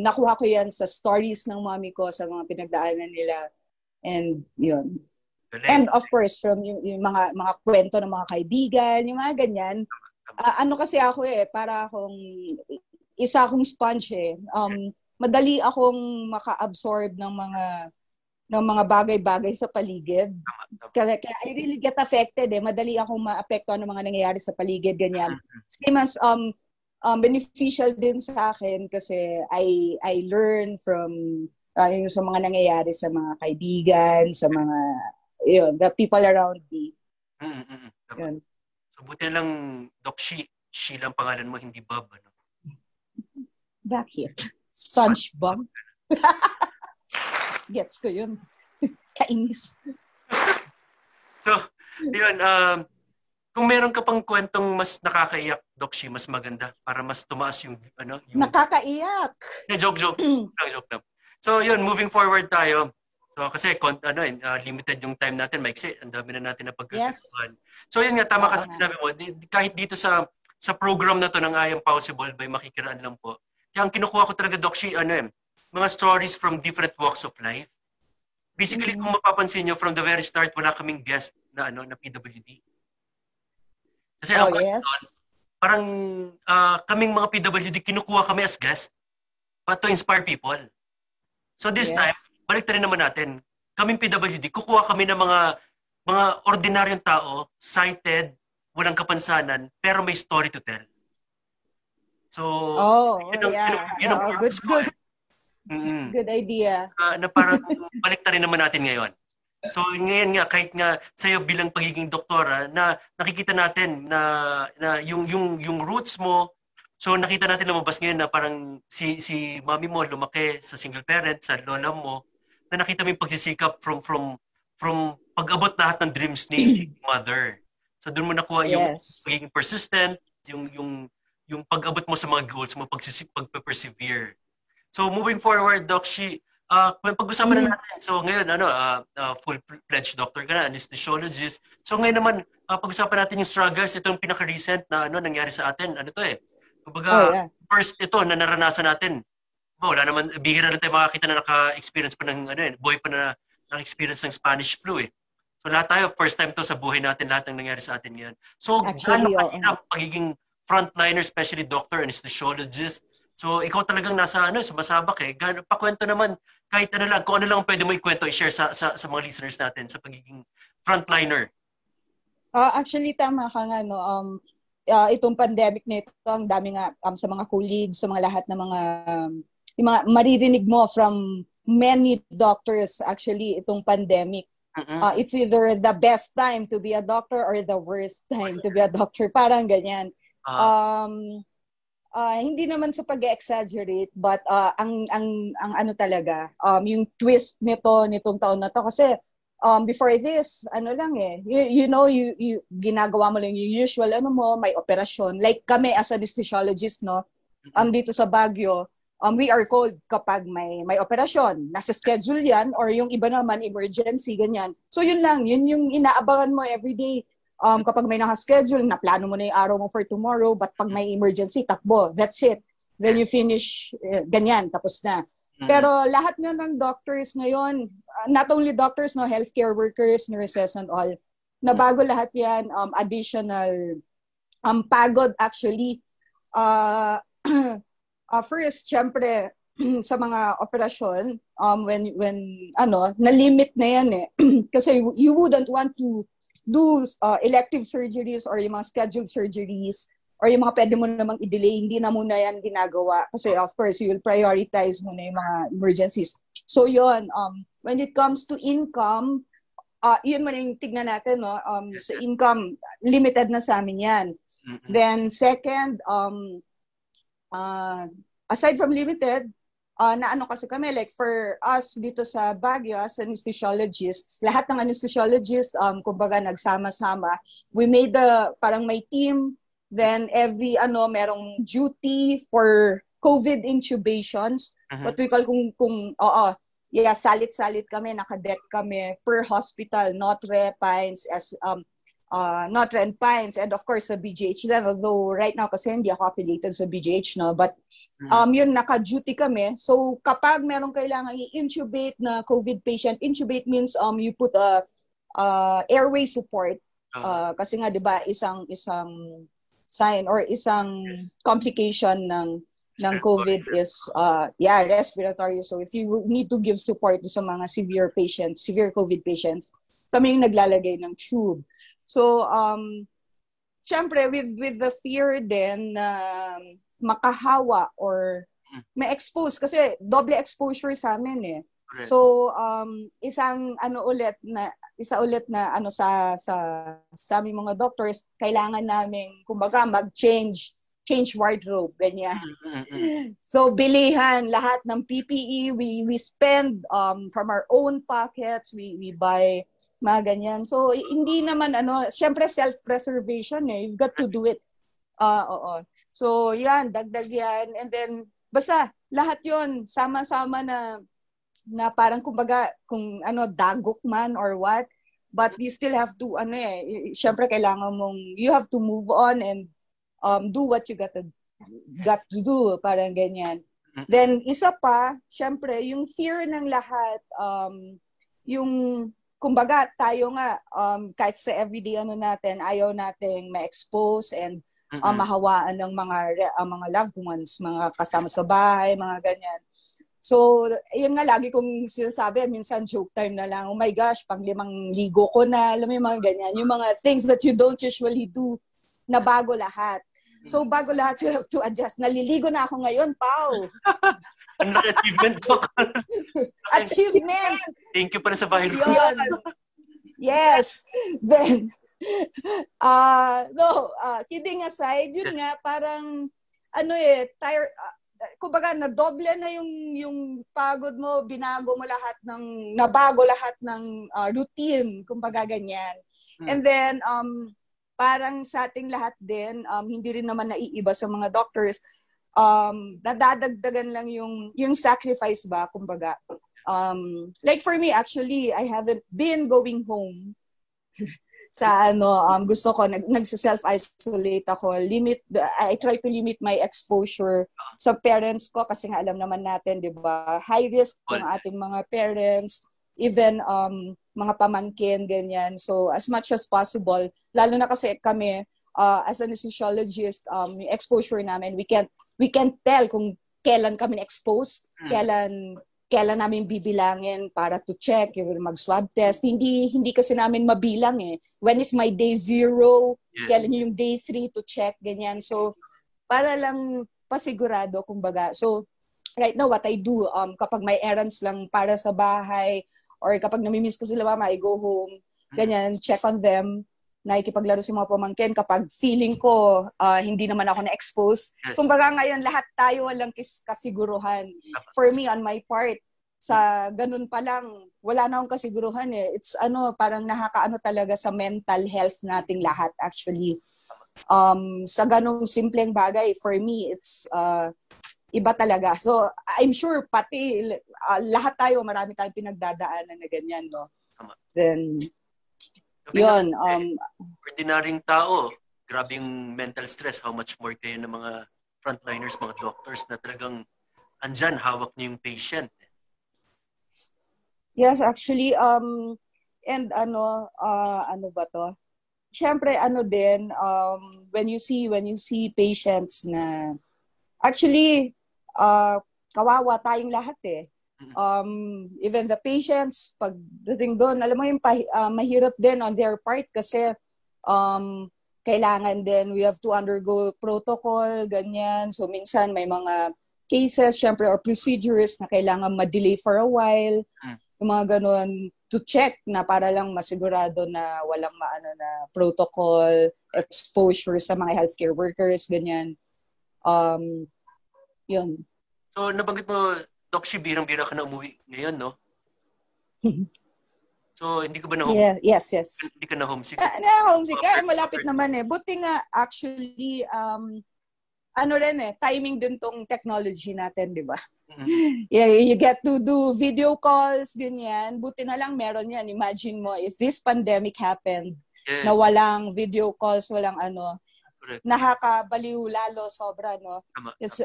nakuha ko yan sa stories ng mami ko, sa mga pinagdaanan nila. And yun. And of course, from yung mga kwento ng mga kaibigan, yung mga ganyan. Kasi ako para isa akong sponge madali akong maka-absorb ng mga bagay-bagay sa paligid. Kaya I really get affected Madali akong maapektuhan ng mga nangyayari sa paligid, ganyan. Same as beneficial din sa akin kasi I learn from yung sa mga nangyayari sa mga kaibigan, sa mga the people around me. Yun. So buti lang Doc She lang pangalan mo, hindi Bob, ano? Bakit? SpongeBob? Gets ko yun. Kainis. So, yun, kung meron ka pang kwentong mas nakakaiyak, Doc She, mas maganda para mas tumaas yung nakakaiyak. Joke. Joke lang. So, yun, moving forward tayo. So, kasi limited yung time natin, maiksi. Ang dami na natin na pagkakatuan. Yes. So, yun nga, tama kasi sinabi mo, kahit dito sa program na to ng I Am Possible by Makikiraan lang po. Kaya ang kinukuha ko talaga, Doc She, mga stories from different walks of life. Basically, kung mapapansin nyo, from the very start, wala kaming guest na PWD. Kasi parang kaming mga PWD, kinukuha kami as guest to inspire people. So this time, balik rin naman natin, kaming PWD, kukuha kami ng mga ordinaryong tao, sighted, walang kapansanan, pero may story to tell. So, yun ang purpose ko. Good idea. Na parang balik rin naman natin ngayon. So ngayon nga, kahit nga sa'yo bilang pagiging doktora, na nakikita natin na yung roots mo, so nakita natin lumabas ngayon na parang si mami mo lumaki sa single parent, sa lola mo, na nakita mo yung pagsisikap from pag-abot lahat ng dreams ni mother. So doon mo nakuha yung pagiging persistent, yung pag-abot mo sa mga goals mo, pag-persevere. So moving forward, Doc She, pag-usapan na natin. So ngayon, full-fledged doctor ka na, anesthesiologist. So ngayon naman, pag-usapan natin yung struggles. Ito yung pinaka-recent na nangyari sa atin. Kumbaga, first ito na naranasan natin. Wala naman, bihira na tayo makakita na naka-experience pa ng, boy pa na naka-experience ng Spanish flu So lahat tayo, first time to sa buhay natin, lahat ng nangyari sa atin ngayon. So, gaano kahirap pagiging frontliner, especially doctor, anesthesiologist. So, ikaw talagang sumasabak Pakwento naman, kahit lang, kung ano lang pwede mo ikwento, i-share sa mga listeners natin sa pagiging frontliner. Actually, tama ka nga, itong pandemic na ito, ang dami nga sa mga colleagues, sa mga lahat ng yung mga maririnig mo from many doctors, actually, itong pandemic. It's either the best time to be a doctor or the worst time to be a doctor. Parang ganyan. Hindi naman sa pag-exaggerate, but ang talaga, yung twist nitong taon na to, kasi before this, ano lang you ginagawa mo lang yung usual, may operasyon. Like kami as anesthesiologist, no, dito sa Baguio, we are called kapag may operasyon. Nasa schedule yan, or yung iba naman, emergency, ganyan. So yun lang, yun yung inaabangan mo everyday. Kapag may naka-schedule, naplano mo na yung araw mo for tomorrow, but pag may emergency, takbo. That's it. Then you finish, ganyan, tapos na. Pero lahat nga ng doctors ngayon, not only doctors, no, healthcare workers, nurses and all, nabago lahat yan, additional pagod actually. First, syempre, sa mga operasyon, when na-limit na yan kasi you wouldn't want to do elective surgeries or yung mga scheduled surgeries or yung mga pwede mo namang i-delay, hindi na muna yan ginagawa. Kasi of course, you will prioritize muna yung mga emergencies. So yun, when it comes to income, yun man yung tignan natin, no? Sa income, limited na sa amin yan. Then second, aside from limited, kasi kami, like for us dito sa Baguio as anesthesiologists, lahat ng anesthesiologists, kumbaga nagsama-sama. We made parang may team. Then every merong duty for COVID intubations. What we call salit-salit kami, nakadet kami per hospital, Notre, Pines, Notre and Pines, and of course sa BGH then, although right now kasi hindi ako affiliated sa BGH, no, but yun, naka-duty kami. So kapag merong kailangan i-intubate na COVID patient, intubate means you put a airway support, kasi nga 'di ba isang sign or isang complication ng COVID is respiratory. So if you need to give support to sa mga severe COVID patients, kami yung naglalagay ng tube. So syempre with the fear din na makahawa or ma-expose, kasi double exposure sa amin . So isa ulit na sa aming mga doctors, kailangan namin kumbaga change wardrobe, ganyan. So bilihan lahat ng PPE, we spend from our own pockets, we buy mga ganyan. So hindi naman syempre self-preservation you've got to do it. So yan, dagdag yan, and then basta lahat yon sama-sama na parang kumbaga kung dagok man or what, but you still have to syempre kailangan mong you have to move on and do what you got to do, parang ganyan. Then isa pa, syempre yung fear ng lahat, yung kumbaga tayo nga kahit sa everyday natin, ayaw nating ma-expose and mahawaan ng mga loved ones, mga kasama sa bahay, mga ganyan. So, yun nga lagi kong sinasabi, minsan joke time na lang, oh my gosh, pang-5 ligo ko na, alam mo yung mga ganyan, yung mga things that you don't usually do, na bago lahat. So, bago lahat, you have to adjust. Naliligo na ako ngayon, Pao. Ang achievement ko. Achievement! Thank you para sa virus. Yes. Then, kidding aside, yun nga, parang, tired, kumbaga nadoble na yung pagod mo, nabago lahat ng routine, kumbaga ganyan. And then parang sa ating lahat din, hindi rin naman naiiba sa mga doctors, nadadagdagan lang yung sacrifice ba, kumbaga. Like for me actually, I haven't been going home sa gusto ko, nagsa-self-isolate ako. I try to limit my exposure sa parents ko kasi nga alam naman natin, di ba? High risk ng ating mga parents, even mga pamangkin, ganyan. So as much as possible, lalo na kasi kami, as an anesthesiologist, yung exposure namin, we can't tell kung kailan kami na-expose, kailan namin bibilangin para to check, mag-swab test. Hindi kasi namin mabilang When is my day 0? Kailan yung day 3 to check, ganyan. So, para lang pasigurado, kumbaga. So, right now, what I do, kapag may errands lang para sa bahay, or kapag namimiss ko sila mama, I go home, ganyan, check on them, nakikipaglaro sa mga pamangkin. Kapag feeling ko, hindi naman ako na-expose. Kumbaga ngayon, lahat tayo walang kasiguruhan. For me, on my part, sa ganun pa lang, wala na akong kasiguruhan eh. It's parang nakakaano talaga sa mental health nating lahat actually. Sa ganung simpleng bagay, for me, it's iba talaga. So, I'm sure pati lahat tayo, marami tayong pinagdadaanan na ganyan, no? Then, yun. Ordinaryong tao, grabe yung mental stress. How much more kayo ng mga frontliners, mga doctors na talagang andyan, hawak niyo yung patient. Yes, actually, and ano ba to? Siyempre, din, when you see patients na, actually, kawawa tayong lahat eh. Even the patients, pagdating doon, alam mo yung mahirap din on their part kasi kailangan din, we have to undergo protocol, ganyan. So, minsan may mga cases, syempre, or procedures na kailangan ma-delay for a while. Yung mga ganun, to check na para lang masigurado na walang na protocol, exposure sa mga healthcare workers, ganyan. Yun. So, nabanggit mo, Doc Shi, birang-bira ka na umuwi ngayon, no? So, hindi ka ba na-homesick? Yes. Hindi ka na-homesick? Na-homesick. Malapit naman eh. Buti nga, actually, timing din tong technology natin, di ba? Yeah, you get to do video calls, ganyan. Buti na lang meron yan. Imagine mo, if this pandemic happened, na walang video calls, walang nakakabaliw lalo, sobra, no? It's,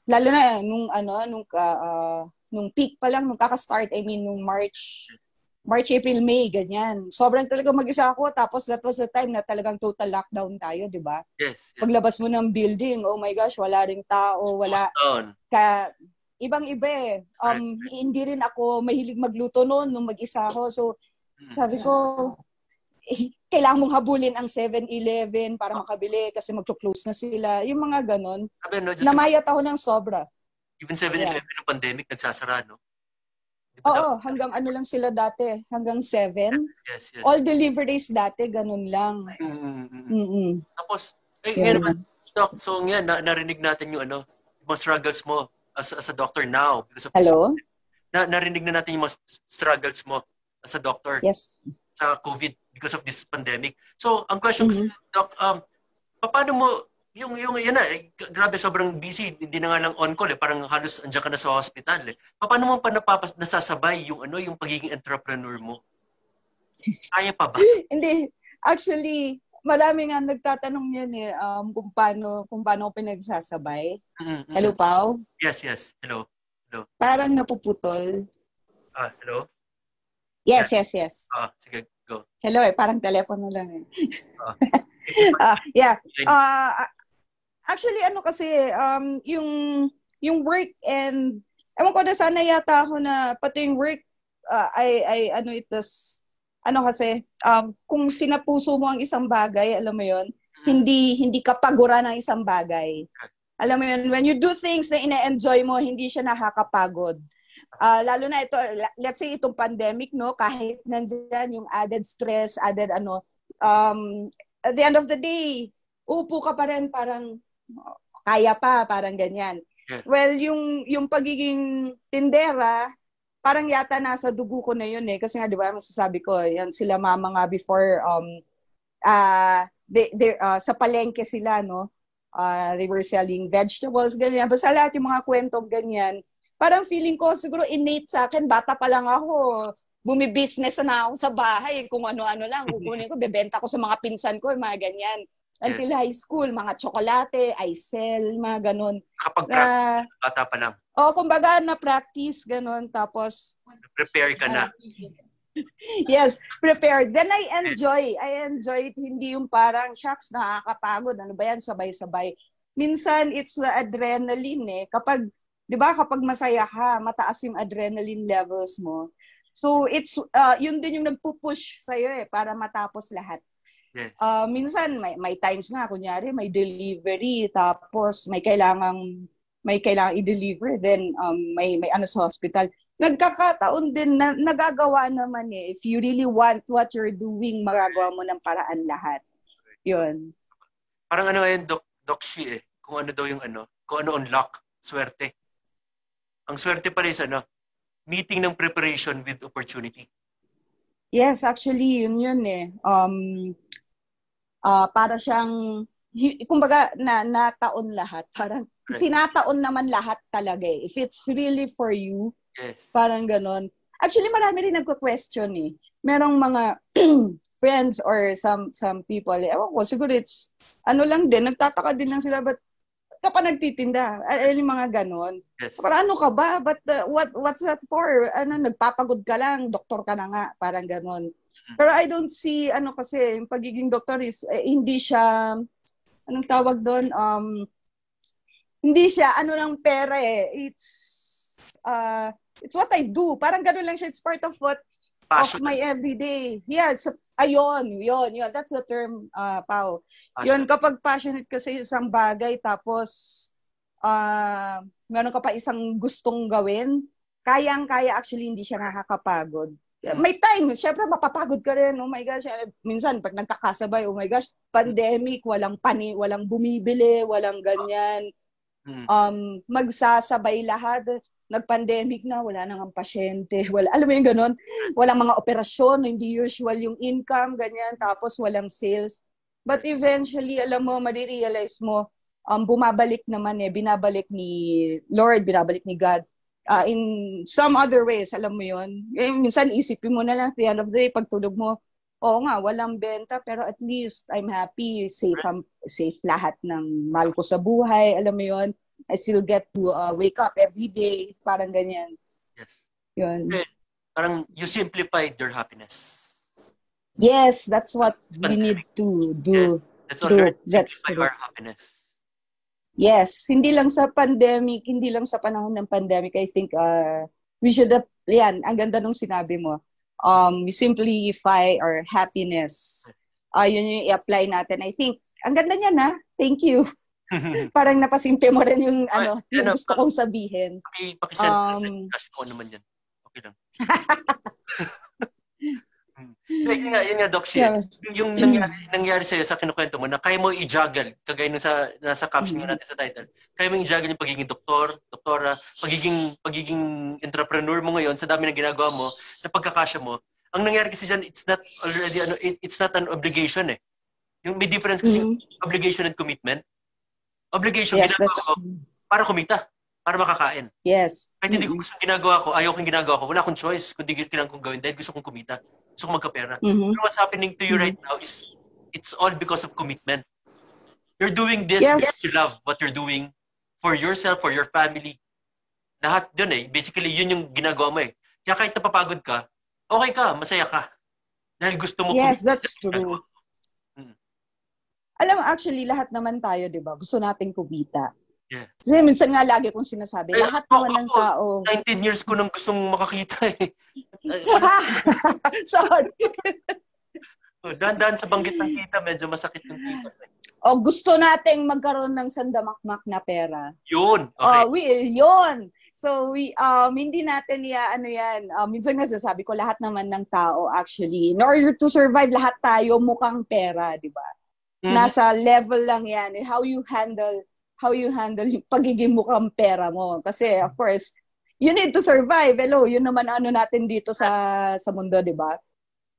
lalo na, nung peak pa lang, nung kaka-start, nung March, April, May, ganyan. Sobrang talaga mag-isa ako. Tapos that was the time na talagang total lockdown tayo, di ba? Yes. Paglabas mo ng building, oh my gosh, wala ring tao, wala. Ibang-iba eh. Hindi rin ako mahilig magluto noon nung mag-isa ako. So, sabi ko, kailangan mong habulin ang 7-Eleven para makabili kasi magto-close na sila. Yung mga ganon. Namayat ako ng sobra. Even 7-Eleven ng pandemic, nagsasara, no? Oo, hanggang lang sila dati. Hanggang 7. Yes. All deliveries dati, ganun lang. Tapos, ngayon naman, Doc, so ngayon, narinig natin yung mga struggles mo as a doctor now. Because of Hello? Narinig na natin yung mga struggles mo as a doctor. Yes. Sa COVID because of this pandemic. So, ang question ko, Doc, paano mo, yung yan na, grabe, sobrang busy, hindi na nga lang on-call parang halos andyan ka na sa hospital Paano mo pa nasasabay yung pagiging entrepreneur mo? Kaya pa ba? Hindi. Actually, marami nga nagtatanong yan kung paano pinagsasabay. Hello, Pao? Yes. Hello. Parang napuputol. Hello? Yes. Sige, go. Hello, parang telepono lang Yeah. Actually, kasi, yung work and, ewan ko na sana yata ako na, pati yung work, kasi, kung sinapuso mo ang isang bagay, alam mo yon, hindi ka pagura ng isang bagay. Alam mo yun, when you do things na ina-enjoy mo, hindi siya nakakapagod. Lalo na ito, let's say itong pandemic, no, kahit nandyan yung added stress, added at the end of the day, upo ka pa rin, parang kaya pa, parang ganyan. Well, yung pagiging tindera, parang yata nasa dugo ko na yun kasi nga, di ba, masasabi ko, yan sila mama nga before, sa palengke sila, no? They were selling vegetables, ganyan. Basta lahat yung mga kwentong ganyan. Parang feeling ko, siguro innate sa akin, bata pa lang ako, bumibusiness na ako sa bahay, kung ano-ano lang, kukunin ko, bebenta ko sa mga pinsan ko, mga ganyan. Until high school, mga tsokolate, I sell, mga ganun. Kapag bata pa lang. Kumbaga na-practice, ganun. Tapos, prepare ka na. Yes, prepared. Then I enjoy it. Hindi yung parang, shucks, nakakapagod. Ano ba yan? Sabay-sabay. Minsan, it's the adrenaline Kapag, di ba, kapag masaya ka, mataas yung adrenaline levels mo. So, it's, yun din yung nagpupush sa'yo para matapos lahat. Yes. Minsan may times nga kunyari may delivery tapos may kailangang i-deliver then may sa hospital. Nagkakataon din na nagagawa naman if you really want what you're doing, magagawa mo ng paraan lahat. 'Yun. Parang yun, Doc Shi kung ano daw yung kung ano unlock, swerte. Ang swerte pa rin meeting ng preparation with opportunity. Yes, actually, yun eh. Para siyang, kumbaga, nataon lahat. Parang, tinataon naman lahat talaga eh. If it's really for you, yes. Parang ganon. Actually, marami rin nagko-question eh. Merong mga friends or some people, ewan ko, siguro it's, lang din, nagtataka din lang sila, but ka pa nagtitinda? Yung mga ganon. Yes. Parang ano ka ba? But what's that for? Nagpapagod ka lang, doktor ka na nga, parang ganon. Pero I don't see, kasi, yung pagiging doktor is, hindi siya, anong tawag doon? Hindi siya, lang pera eh. It's what I do. Parang ganon lang siya. It's part of passion. Of my everyday. Yeah, yun. That's the term, Pao. Yun, kapag passionate ka sa isang bagay, tapos meron ka pa isang gustong gawin, kayang-kaya actually hindi siya nakakapagod. May time, syempre mapapagod ka rin. Oh my gosh, minsan pag nagkakasabay, oh my gosh, pandemic, walang bumibili, walang ganyan. Magsasabay lahat. Nag-pandemic na, wala nang pasyente. Alam mo yung ganon? Walang mga operasyon, hindi usual yung income, ganyan. Tapos walang sales. But eventually, alam mo, marirealize mo, bumabalik naman binabalik ni Lord, binabalik ni God. In some other ways, alam mo yun. Minsan, isipin mo na lang, at the end of the day, pagtulog mo, oo nga, walang benta, pero at least I'm happy, safe lahat ng mahal ko sa buhay, alam mo yun. I still get to wake up every day, parang ganyan. Yes. Yun. Parang you simplified your happiness. Yes, that's what we need to do. Yeah. That's true. Our happiness. Yes, hindi lang sa pandemic, hindi lang sa panahon ng pandemic, I think we should have, ang ganda nung sinabi mo. We simplify our happiness. Yun yung i-apply natin. I think, ang ganda niyan ha. Thank you. Parang napasimple mo rin yung yung gusto kong sabihin. Pakisend ko naman yan. Okay lang. Yun nga, Doc Shea. Yung nangyari sa'yo sa kinukwento mo na kaya mo i-juggle, kagaya nung nasa caption natin sa title, kaya mo i-juggle yung pagiging doktora, pagiging entrepreneur mo ngayon sa dami na ginagawa mo, na pagkakasya mo. Ang nangyari kasi dyan, it's not an obligation eh. Yung may difference kasi obligation and commitment. Obligation, yes, ginagawa ko para kumita, para makakain. Yes. Kahit hindi ko gusto ginagawa ko, ayaw kong ginagawa ko, wala akong choice kundi kailangan kong gawin dahil gusto kong kumita, gusto kong magkapera. Pero what's happening to you right now is, it's all because of commitment. You're doing this because you love what you're doing for yourself, for your family. Lahat dun eh. Basically, yun yung ginagawa mo eh. Kaya kahit napapagod ka, okay ka, masaya ka. Dahil gusto mo yes, that's true. Alam mo, actually, lahat naman tayo, di ba? Gusto nating kumita. Yeah. Kasi minsan nga lagi kong sinasabi, lahat naman ng tao. 19 years ko nang gustong makakita eh. Sorry. Dahan-dahan sa banggit ng kita, medyo masakit yung kita. Gusto nating magkaroon ng sandamakmak na pera. Yun. Okay. Yun. So, hindi natin yan. Minsan nga sasabi ko, lahat naman ng tao actually, in order to survive, lahat tayo mukhang pera, di ba? Nasa level lang yan. How you handle yung pagiging mukhang pera mo. Kasi, of course, you need to survive. Hello, yun naman natin dito sa mundo, di ba?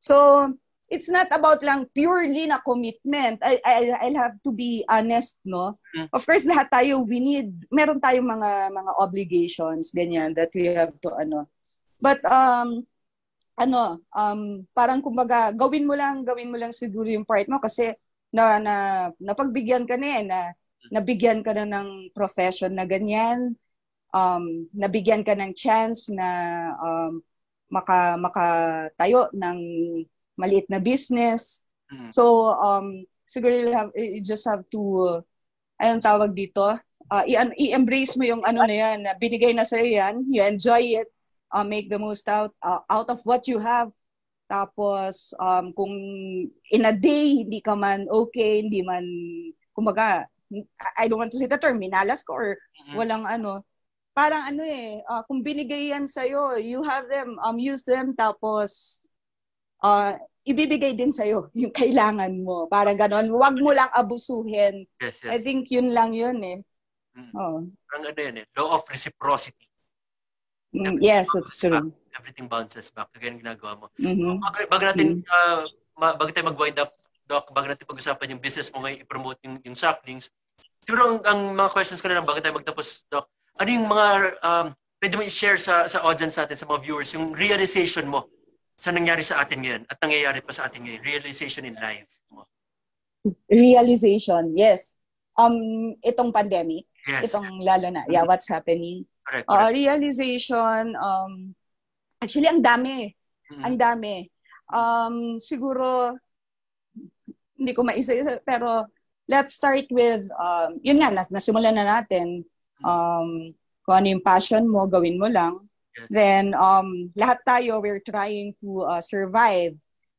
So, it's not about lang purely na commitment. I'll have to be honest, no? Of course, lahat tayo, meron tayong mga obligations, ganyan, that we have to, But, parang kumbaga, gawin mo lang siguro yung part mo kasi, napagbigyan ka nabigyan ka na ng profession na ganyan, nabigyan ka ng chance na makatayo ng maliit na business. So, siguro you just have to, anong tawag dito, i-embrace mo yung na yan, na binigay na sa'yo yan, you enjoy it, make the most out of what you have. Tapos, kung in a day, hindi ka man okay, hindi man, kumbaga, I don't want to say the term, minalas ko or walang parang kung binigay yan sa'yo, you have them, use them, tapos, ibibigay din sa'yo yung kailangan mo. Parang ganon. Huwag mo lang abusuhin. Yes. I think yun lang yun eh. Parang yan eh. Law of reciprocity. Yes, it's true. Everything bounces back. Kaya yung ginagawa mo. Mm-hmm. Bago natin, bago tayo mag-wind up, Doc, bago natin pag-usapan yung business mo ngayon, i-promote yung Saplings, siguro ang mga questions ko na lang bago tayo magtapos, Doc, ano yung mga, pwede mo i-share sa audience natin, sa mga viewers, yung realization mo sa nangyari sa atin ngayon at nangyayari pa sa atin ngayon, realization in life mo. Realization, yes. Itong pandemic, yes. Itong lalo na, what's happening. Correct. Realization, actually, ang dami. Ang dami. Siguro, hindi ko maisa-isa, pero let's start with, yun nga, nasimulan na natin. Kung ano yung passion mo, gawin mo lang. Yes. Then, lahat tayo, we're trying to survive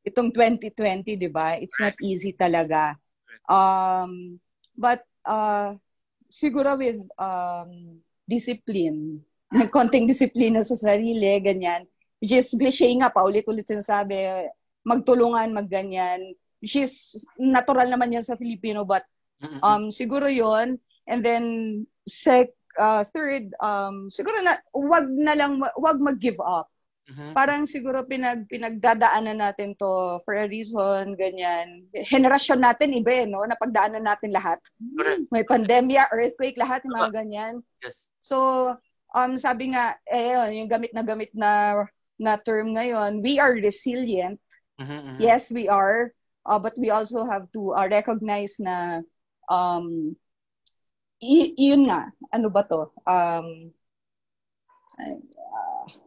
itong 2020, di ba? It's not easy talaga. But, siguro with discipline, konting disiplina sa sarili, ganyan. Which is cliche nga, paulit-ulit sinasabi, magtulungan, magganyan. Which is natural naman yan sa Filipino, but siguro yon. And then, third, siguro wag mag-give up. Parang siguro pinagdadaanan natin to for a reason, ganyan. Henerasyon natin iba, no? Napagdaanan natin lahat. May pandemya, earthquake, lahat, yung mga ganyan. Yes. So, sabi nga, yung gamit na term ngayon, we are resilient. Yes, we are. But we also have to recognize na, yun nga, ano ba to?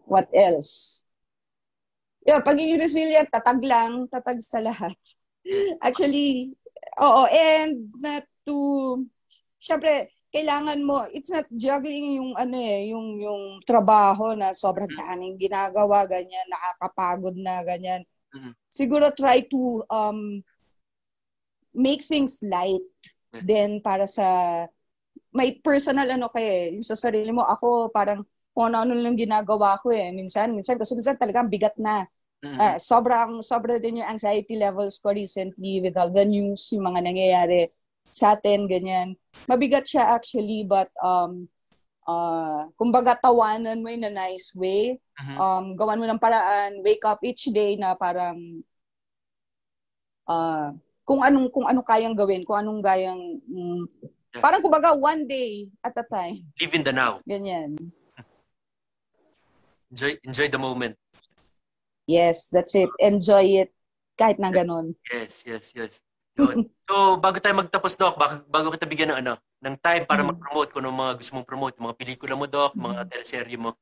What else? Pagiging resilient, tatag sa lahat. Actually, oo, and not to, syempre, kailangan mo, it's not juggling yung yung trabaho na sobrang daming ginagawa, ganyan, nakakapagod na, ganyan. Siguro try to make things light then para sa may personal yung sa sarili mo. Ako parang kung ano lang ginagawa ko minsan kasi minsan talagang bigat na. Sobra din yung anxiety levels ko recently with all the news, yung mga nangyayari sa atin, ganyan. Mabigat siya actually, but kumbaga tawanan mo in a nice way. Gawan mo ng paraan, wake up each day na parang kung anong kayang gawin, kung anong kayang parang kumbaga one day at a time. Live in the now. Ganyan. Enjoy the moment. Yes, that's it. Enjoy it kahit na ganun. Yes. So, bago tayo magtapos, Doc, bago kita bigyan ng time para mag-promote kung ano mga gusto mong promote, mga pelikula mo, Doc, mga teleserye mo.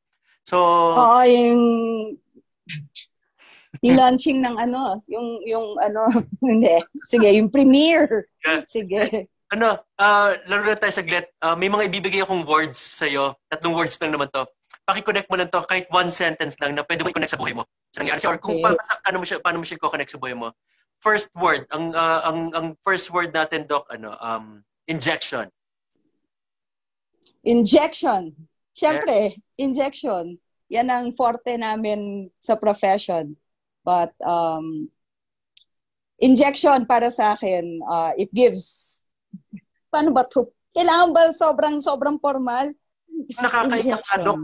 So, oo, yung launching ng hindi. Sige, yung premiere. Yeah. Sige. Laro na tayo saglit. May mga ibibigay akong words sa'yo. 3 words lang naman to. Paki-connect mo lang to, kahit 1 sentence lang na pwede mo i-connect sa buhay mo. Sa nangyari siya, or kung paano mo siya i-connect sa buhay mo. First word, ang first word natin, Doc, injection. Injection. Siyempre, injection. Yan ang forte namin sa profession. But injection para sa akin, it gives, paano ba to? Kailangan ba sobrang formal? Nakakaiyak ka, Doc,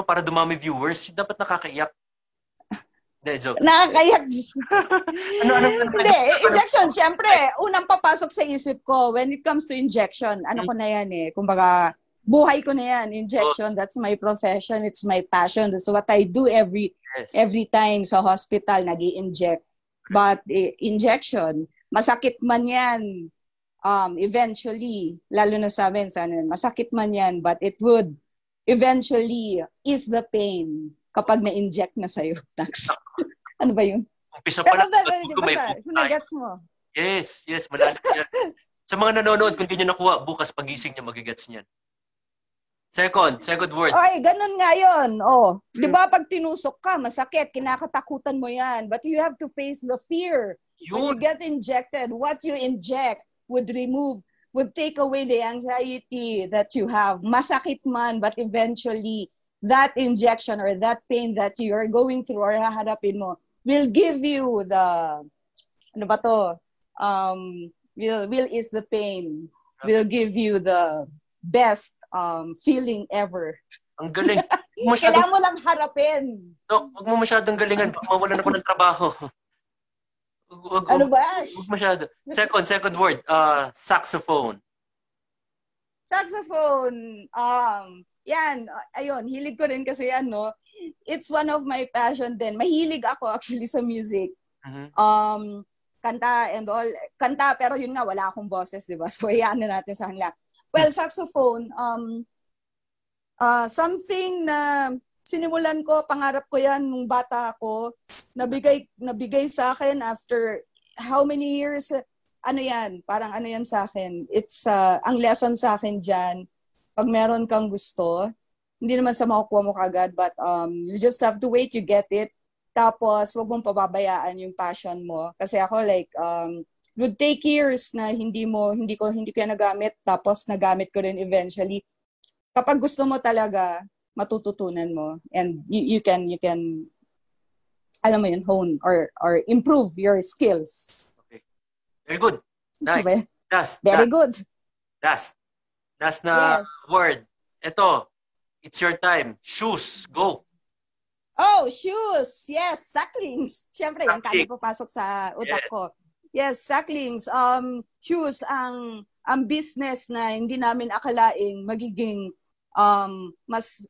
para dumami viewers. Dapat nakakaiyak. Joke. Nakakaiyak. Hindi, injection, syempre, unang papasok sa isip ko when it comes to injection, ko na yan kumbaga, buhay ko na yan, injection, that's my profession, it's my passion, that's what I do every time sa hospital, nag-i-inject. But injection, masakit man yan, eventually, lalo na sa amin, masakit man yan, but it would eventually ease the pain kapag na-inject na sa'yo. Ano ba yun? Umpisa pa lang. Nagets mo. Yes, malalim yan. Sa mga nanonood, kung di nyo nakuha, bukas pagising nyo, magigets niyan. Second word. Okay, ganun nga yun. Di ba pag tinusok ka, masakit, kinakatakutan mo yan. But you have to face the fear. When you get injected, what you inject would take away the anxiety that you have. Masakit man, but eventually, that injection or that pain that you are going through or haharapin mo will give you the, will ease the pain, will give you the best feeling ever. Ang galing. Kailangan mo lang harapin. Dok, huwag mo masyadong galingan. Baka mawalan ako ng trabaho. Ano ba? Huwag masyado. Second word. Saxophone. Saxophone. Yan. Ayun, hilig ko rin kasi yan, no? It's one of my passion din. Mahilig ako actually sa music. Mm-hmm. Kanta and all. Kanta, pero yun nga, wala akong boses, di ba? So, iyan na natin sa kanila. Well, saxophone, something na sinimulan ko, pangarap ko yan nung bata ako, nabigay sa akin after how many years, ano yan, parang ano yan sa akin. It's, ang lesson sa akin dyan, pag meron kang gusto, hindi naman sa makukuha mo kagad, but you just have to wait, you get it. Tapos, wag mong pababayaan yung passion mo. Kasi ako, like, would take years na hindi ko yan nagamit, tapos nagamit ko rin eventually. Kapag gusto mo talaga, matututunan mo, and you can alam mo yun, hone or improve your skills. Okay. Very good. Nice. Very good. Last na yes. Word. Ito, it's your time. Shoes. Go. Oh, shoes. Yes, sacklings. Siyempre, yan kaya papasok sa utak ko. Yes, sacklings. Shoes ang business na hindi namin akalaing magiging mas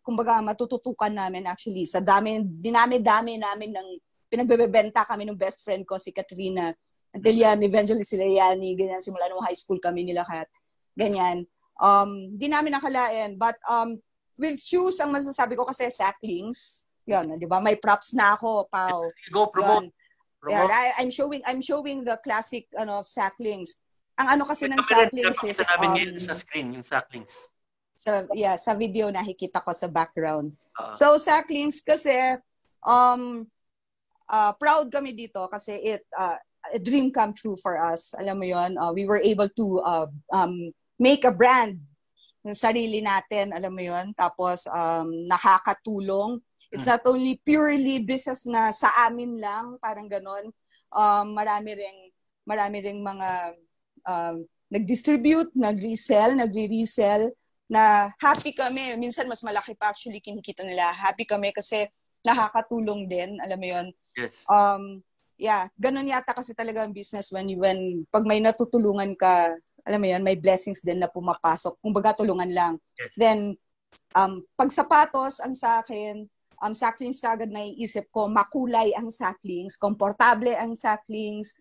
kumbaga matututukan namin actually sa dinami namin ng pinagbebenta kami ng best friend ko si Katrina. Until yan, eventually sila Yani, ganyan, simula nung high school kami nila kat. Ganyan. Di namin nakalain. But with shoes, ang masasabi ko kasi sacklings. Yan, di ba? May props na ako, Pao. Go, promote. Yeah, I'm showing the classic sacklings. Ang ano kasi ng sacklings is namin sa screen yung sacklings. Sa video nakikita ko sa background. So sacklings kasi proud kami dito kasi a dream come true for us. Alam mo 'yon, we were able to make a brand ng sarili natin, alam mo 'yon. Tapos nakakatulong. It's not only purely business na sa amin lang, parang ganon. Marami ring mga nag-distribute, nagre-resell, na happy kami. Minsan mas malaki pa actually kinikita nila. Happy kami kasi nakakatulong din, alam mo 'yon. Yes. Yeah, ganun yata kasi talaga ang business when pag may natutulungan ka, alam mo 'yon, may blessings din na pumapasok. Kumbaga tulungan lang. Yes. Then pag sapatos ang sa akin, sacklings kagad naiisip ko, makulay ang sacklings, komportable ang sacklings,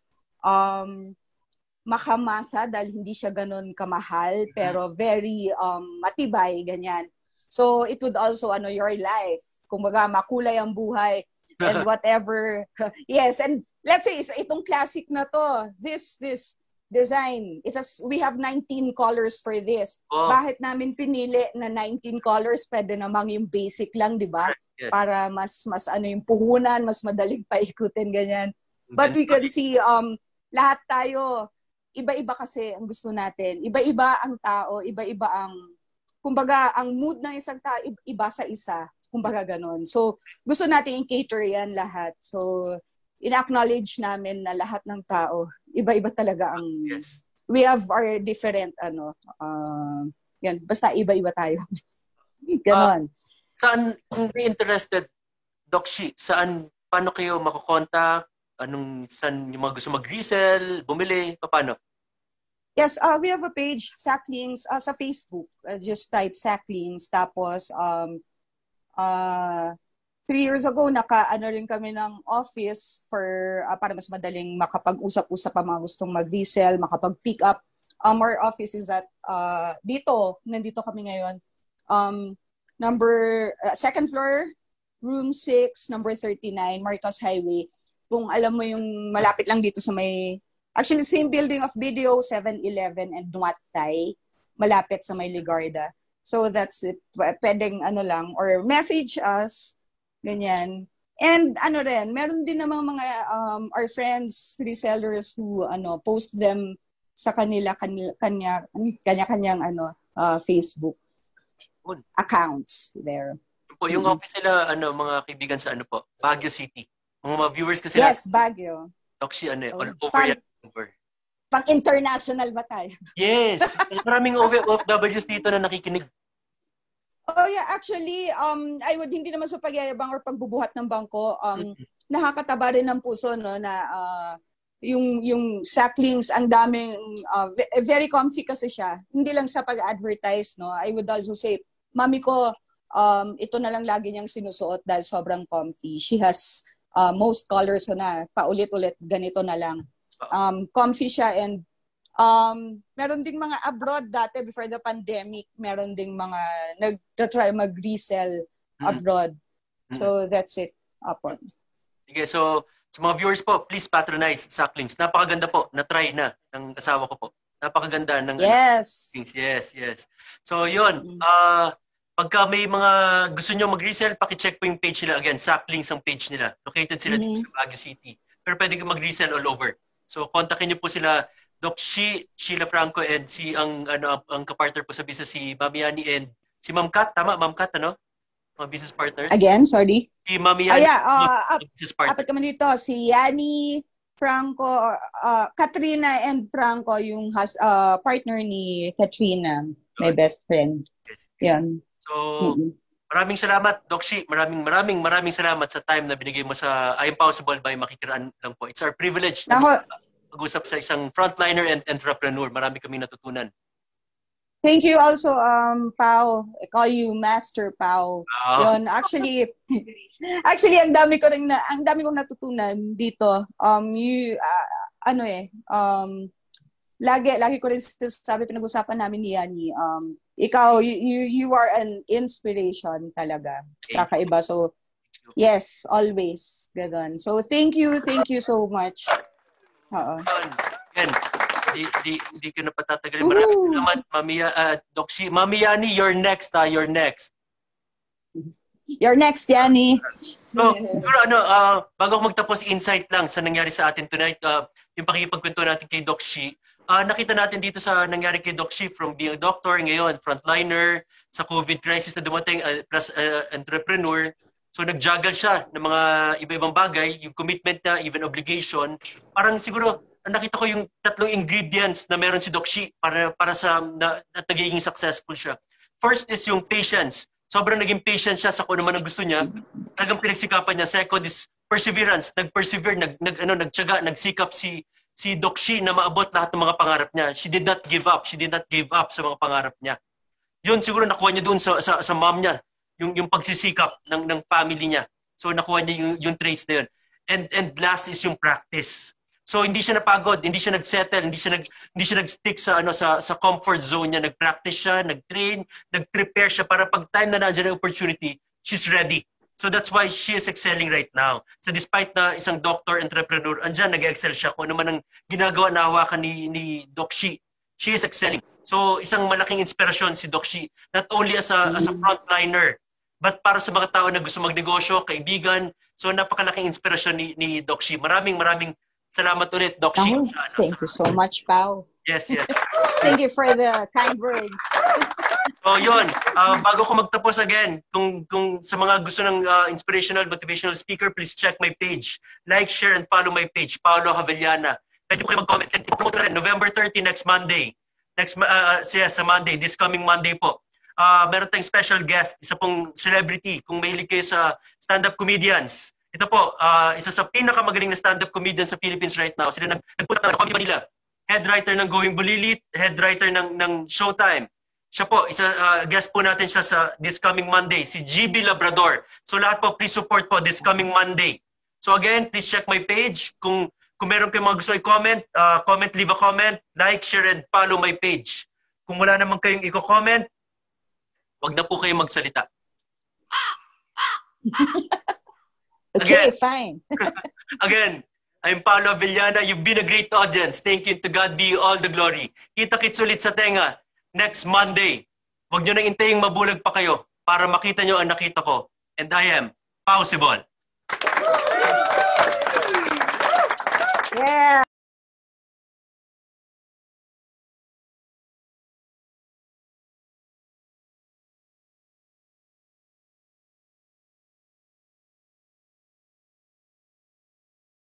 makamasa dahil hindi siya ganun kamahal, pero very matibay, ganyan. So, it would also, your life. Kumbaga, makulay ang buhay and whatever. Yes, and let's say, itong classic na to, this design, we have 19 colors for this. Oh. Bakit namin pinili na 19 colors? Pwede namang yung basic lang, di ba? Yes. Para mas yung puhunan, mas madaling paikutin, ganyan. But we can see, lahat tayo, iba-iba kasi ang gusto natin. Iba-iba ang tao, iba-iba kumbaga, ang mood ng isang tao, iba sa isa. Kumbaga ganon. So, gusto natin i-cater yan lahat. So, in-acknowledge namin na lahat ng tao, iba-iba talaga ang... Yes. We have our different, yan, basta iba-iba tayo. Ganon. Saan, kung interested, Doc Shi, paano kayo makukontak? Saan yung mga gusto mag-resell, bumili, paano? Yes, we have a page, Sacklings, sa Facebook. Just type Sacklings. Tapos, 3 years ago, rin kami ng office para mas madaling makapag-usap-usap ang mga gustong mag-resell, makapag-pick up. Our office is at, nandito kami ngayon. Second floor, room 6, number 39, Marcos Highway. Kung alam mo yung malapit lang dito sa actually same building of Video, 7-Eleven and Nuat Thai, malapit sa may Ligarda. So that's it. Pwedeng lang, or message us, ganyan. And meron din namang mga our friends, resellers who post them sa kanya-kanyang Facebook accounts there. Yung office nila, mga kaibigan sa Baguio City. Mga viewers kasi yes, Baguio. Doxy, all over yan. Pang-international ba tayo? Yes. Maraming OFWs dito na nakikinig. Oh yeah, actually, I would hindi naman sa pagyayabang or pagbubuhat ng bangko, nakakataba rin ng puso, no, na yung Sacklings, ang daming, very comfy kasi siya. Hindi lang sa pag-advertise, no. I would also say, mami ko, ito na lang lagi niyang sinusuot dahil sobrang comfy. She has most colors na, paulit-ulit, ganito na lang. Comfy siya, and meron ding mga abroad dati before the pandemic, meron ding mga nag-try mag-resell abroad. So that's it. Upon. Sige, so sa mga viewers po, please patronize Sacklings. Napakaganda po, na-try na ng asawa ko po. Napakaganda ng Yes. Yes. So yun, pagka may mga gusto nyo mag-resell, paki-check po yung page nila again. Sacklings ang page nila. Located sila dito sa Baguio City. Pero pwede ka mag-resell all over. So kontakin niyo po sila Doc Sheila Franco, and si ang kapartner po sa business, si Mami Yani and si Ma'am Kat, tama? Ma'am Kat, ano? Mga business partners. Again, sorry. Si Mami Yani. Business partner. Apat kami dito. Si Yani, Franco, Katrina and Franco, yung partner ni Katrina, my best friend. Yes. Yan. So, maraming salamat, Doc Shi. Maraming salamat sa time na binigay mo sa I Am Possible by Makikiraan lang po. It's our privilege na mag-usap sa isang frontliner and entrepreneur. Marami kami natutunan. Thank you also, Pao. I call you Master Pao. Yun, actually, ang dami kong natutunan dito. Lagi ko rin sabi, pinag-usapan namin ni Yani, ikaw, you are an inspiration talaga. Kakaiba. So, yes, always. Ganun. So, thank you so much. Yan. Di ko na patatagalin. Maraming salamat, Doc Shi. Mami Yani, you're next. You're next. You're next, Yani. So, siguro bago ako magtapos, insight lang sa nangyari sa atin tonight, yung pakikipagkwento natin kay Doc Shi. Nakita natin dito sa nangyari kay Doc Shi, from being a doctor, ngayon, frontliner, sa COVID crisis na dumating, plus entrepreneur. So nag-juggle siya ng mga iba-ibang bagay, yung commitment na, even obligation. Parang siguro, nakita ko yung tatlong ingredients na meron si Doc Shi para sa nagiging successful siya. First is yung patience. Sobrang naging patient siya sa kung ano man ang gusto niya. Talagang pinagsikapan niya. Second is perseverance. Nag-persevere, nagtiyaga, nagsikap si Doc Shi na maabot lahat ng mga pangarap niya. She did not give up. She did not give up sa mga pangarap niya. Yun siguro nakuha niya doon sa mom niya. Yung pagsisikap ng family niya. So nakuha niya yung traits na yun. And last is yung practice. So hindi siya napagod, hindi siya nagsettle, hindi siya nagstick sa comfort zone niya. Nagpractice siya, nagtrain, nagprepare siya para pag time na nandiyan ang opportunity, she's ready. So that's why she is excelling right now. So despite na isang doctor, entrepreneur, andyan nag-excel siya kung ano man ang ginagawa na hawakan ni Doc Shi, she is excelling. So isang malaking inspirasyon si Doc Shi, not only as a frontliner, but para sa mga tao na gusto magnegosyo, kaibigan. So napakalaking inspirasyon ni Doc Shi. Maraming salamat ulit, Doc Shi. Thank you so much, Pao. Yes. Thank you for the kind words. So yun, bago ko magtapos again, kung sa mga gusto ng inspirational, motivational speaker, please check my page. Like, share, and follow my page, Paolo Javellana. Pwede po kayo mag-comment. And promote rin, November 30, next Monday. Sa Monday, this coming Monday po. Meron tayong special guest, isa pong celebrity. Kung mahilig kayo sa stand-up comedians, ito po, isa sa pinakamagaling na stand-up comedian sa Philippines right now. Sila nagpunta ng Comedy Manila. Head writer ng Going Bulilit, head writer ng Showtime. Siya po, guest po natin siya sa this coming Monday, si GB Labrador. So lahat po, please support po this coming Monday. So again, please check my page. Kung meron kayong mga gusto i-comment, leave a comment, like, share, and follow my page. Kung wala naman kayong i-comment, wag na po kayo magsalita. Okay, fine. Again, I'm Paolo Villana. You've been a great audience. Thank you. To God be all the glory. Kita-kits ulit sa tenga next Monday. Huwag nyo nang intaying mabulag pa kayo para makita nyo ang nakita ko. And I am possible. Yeah.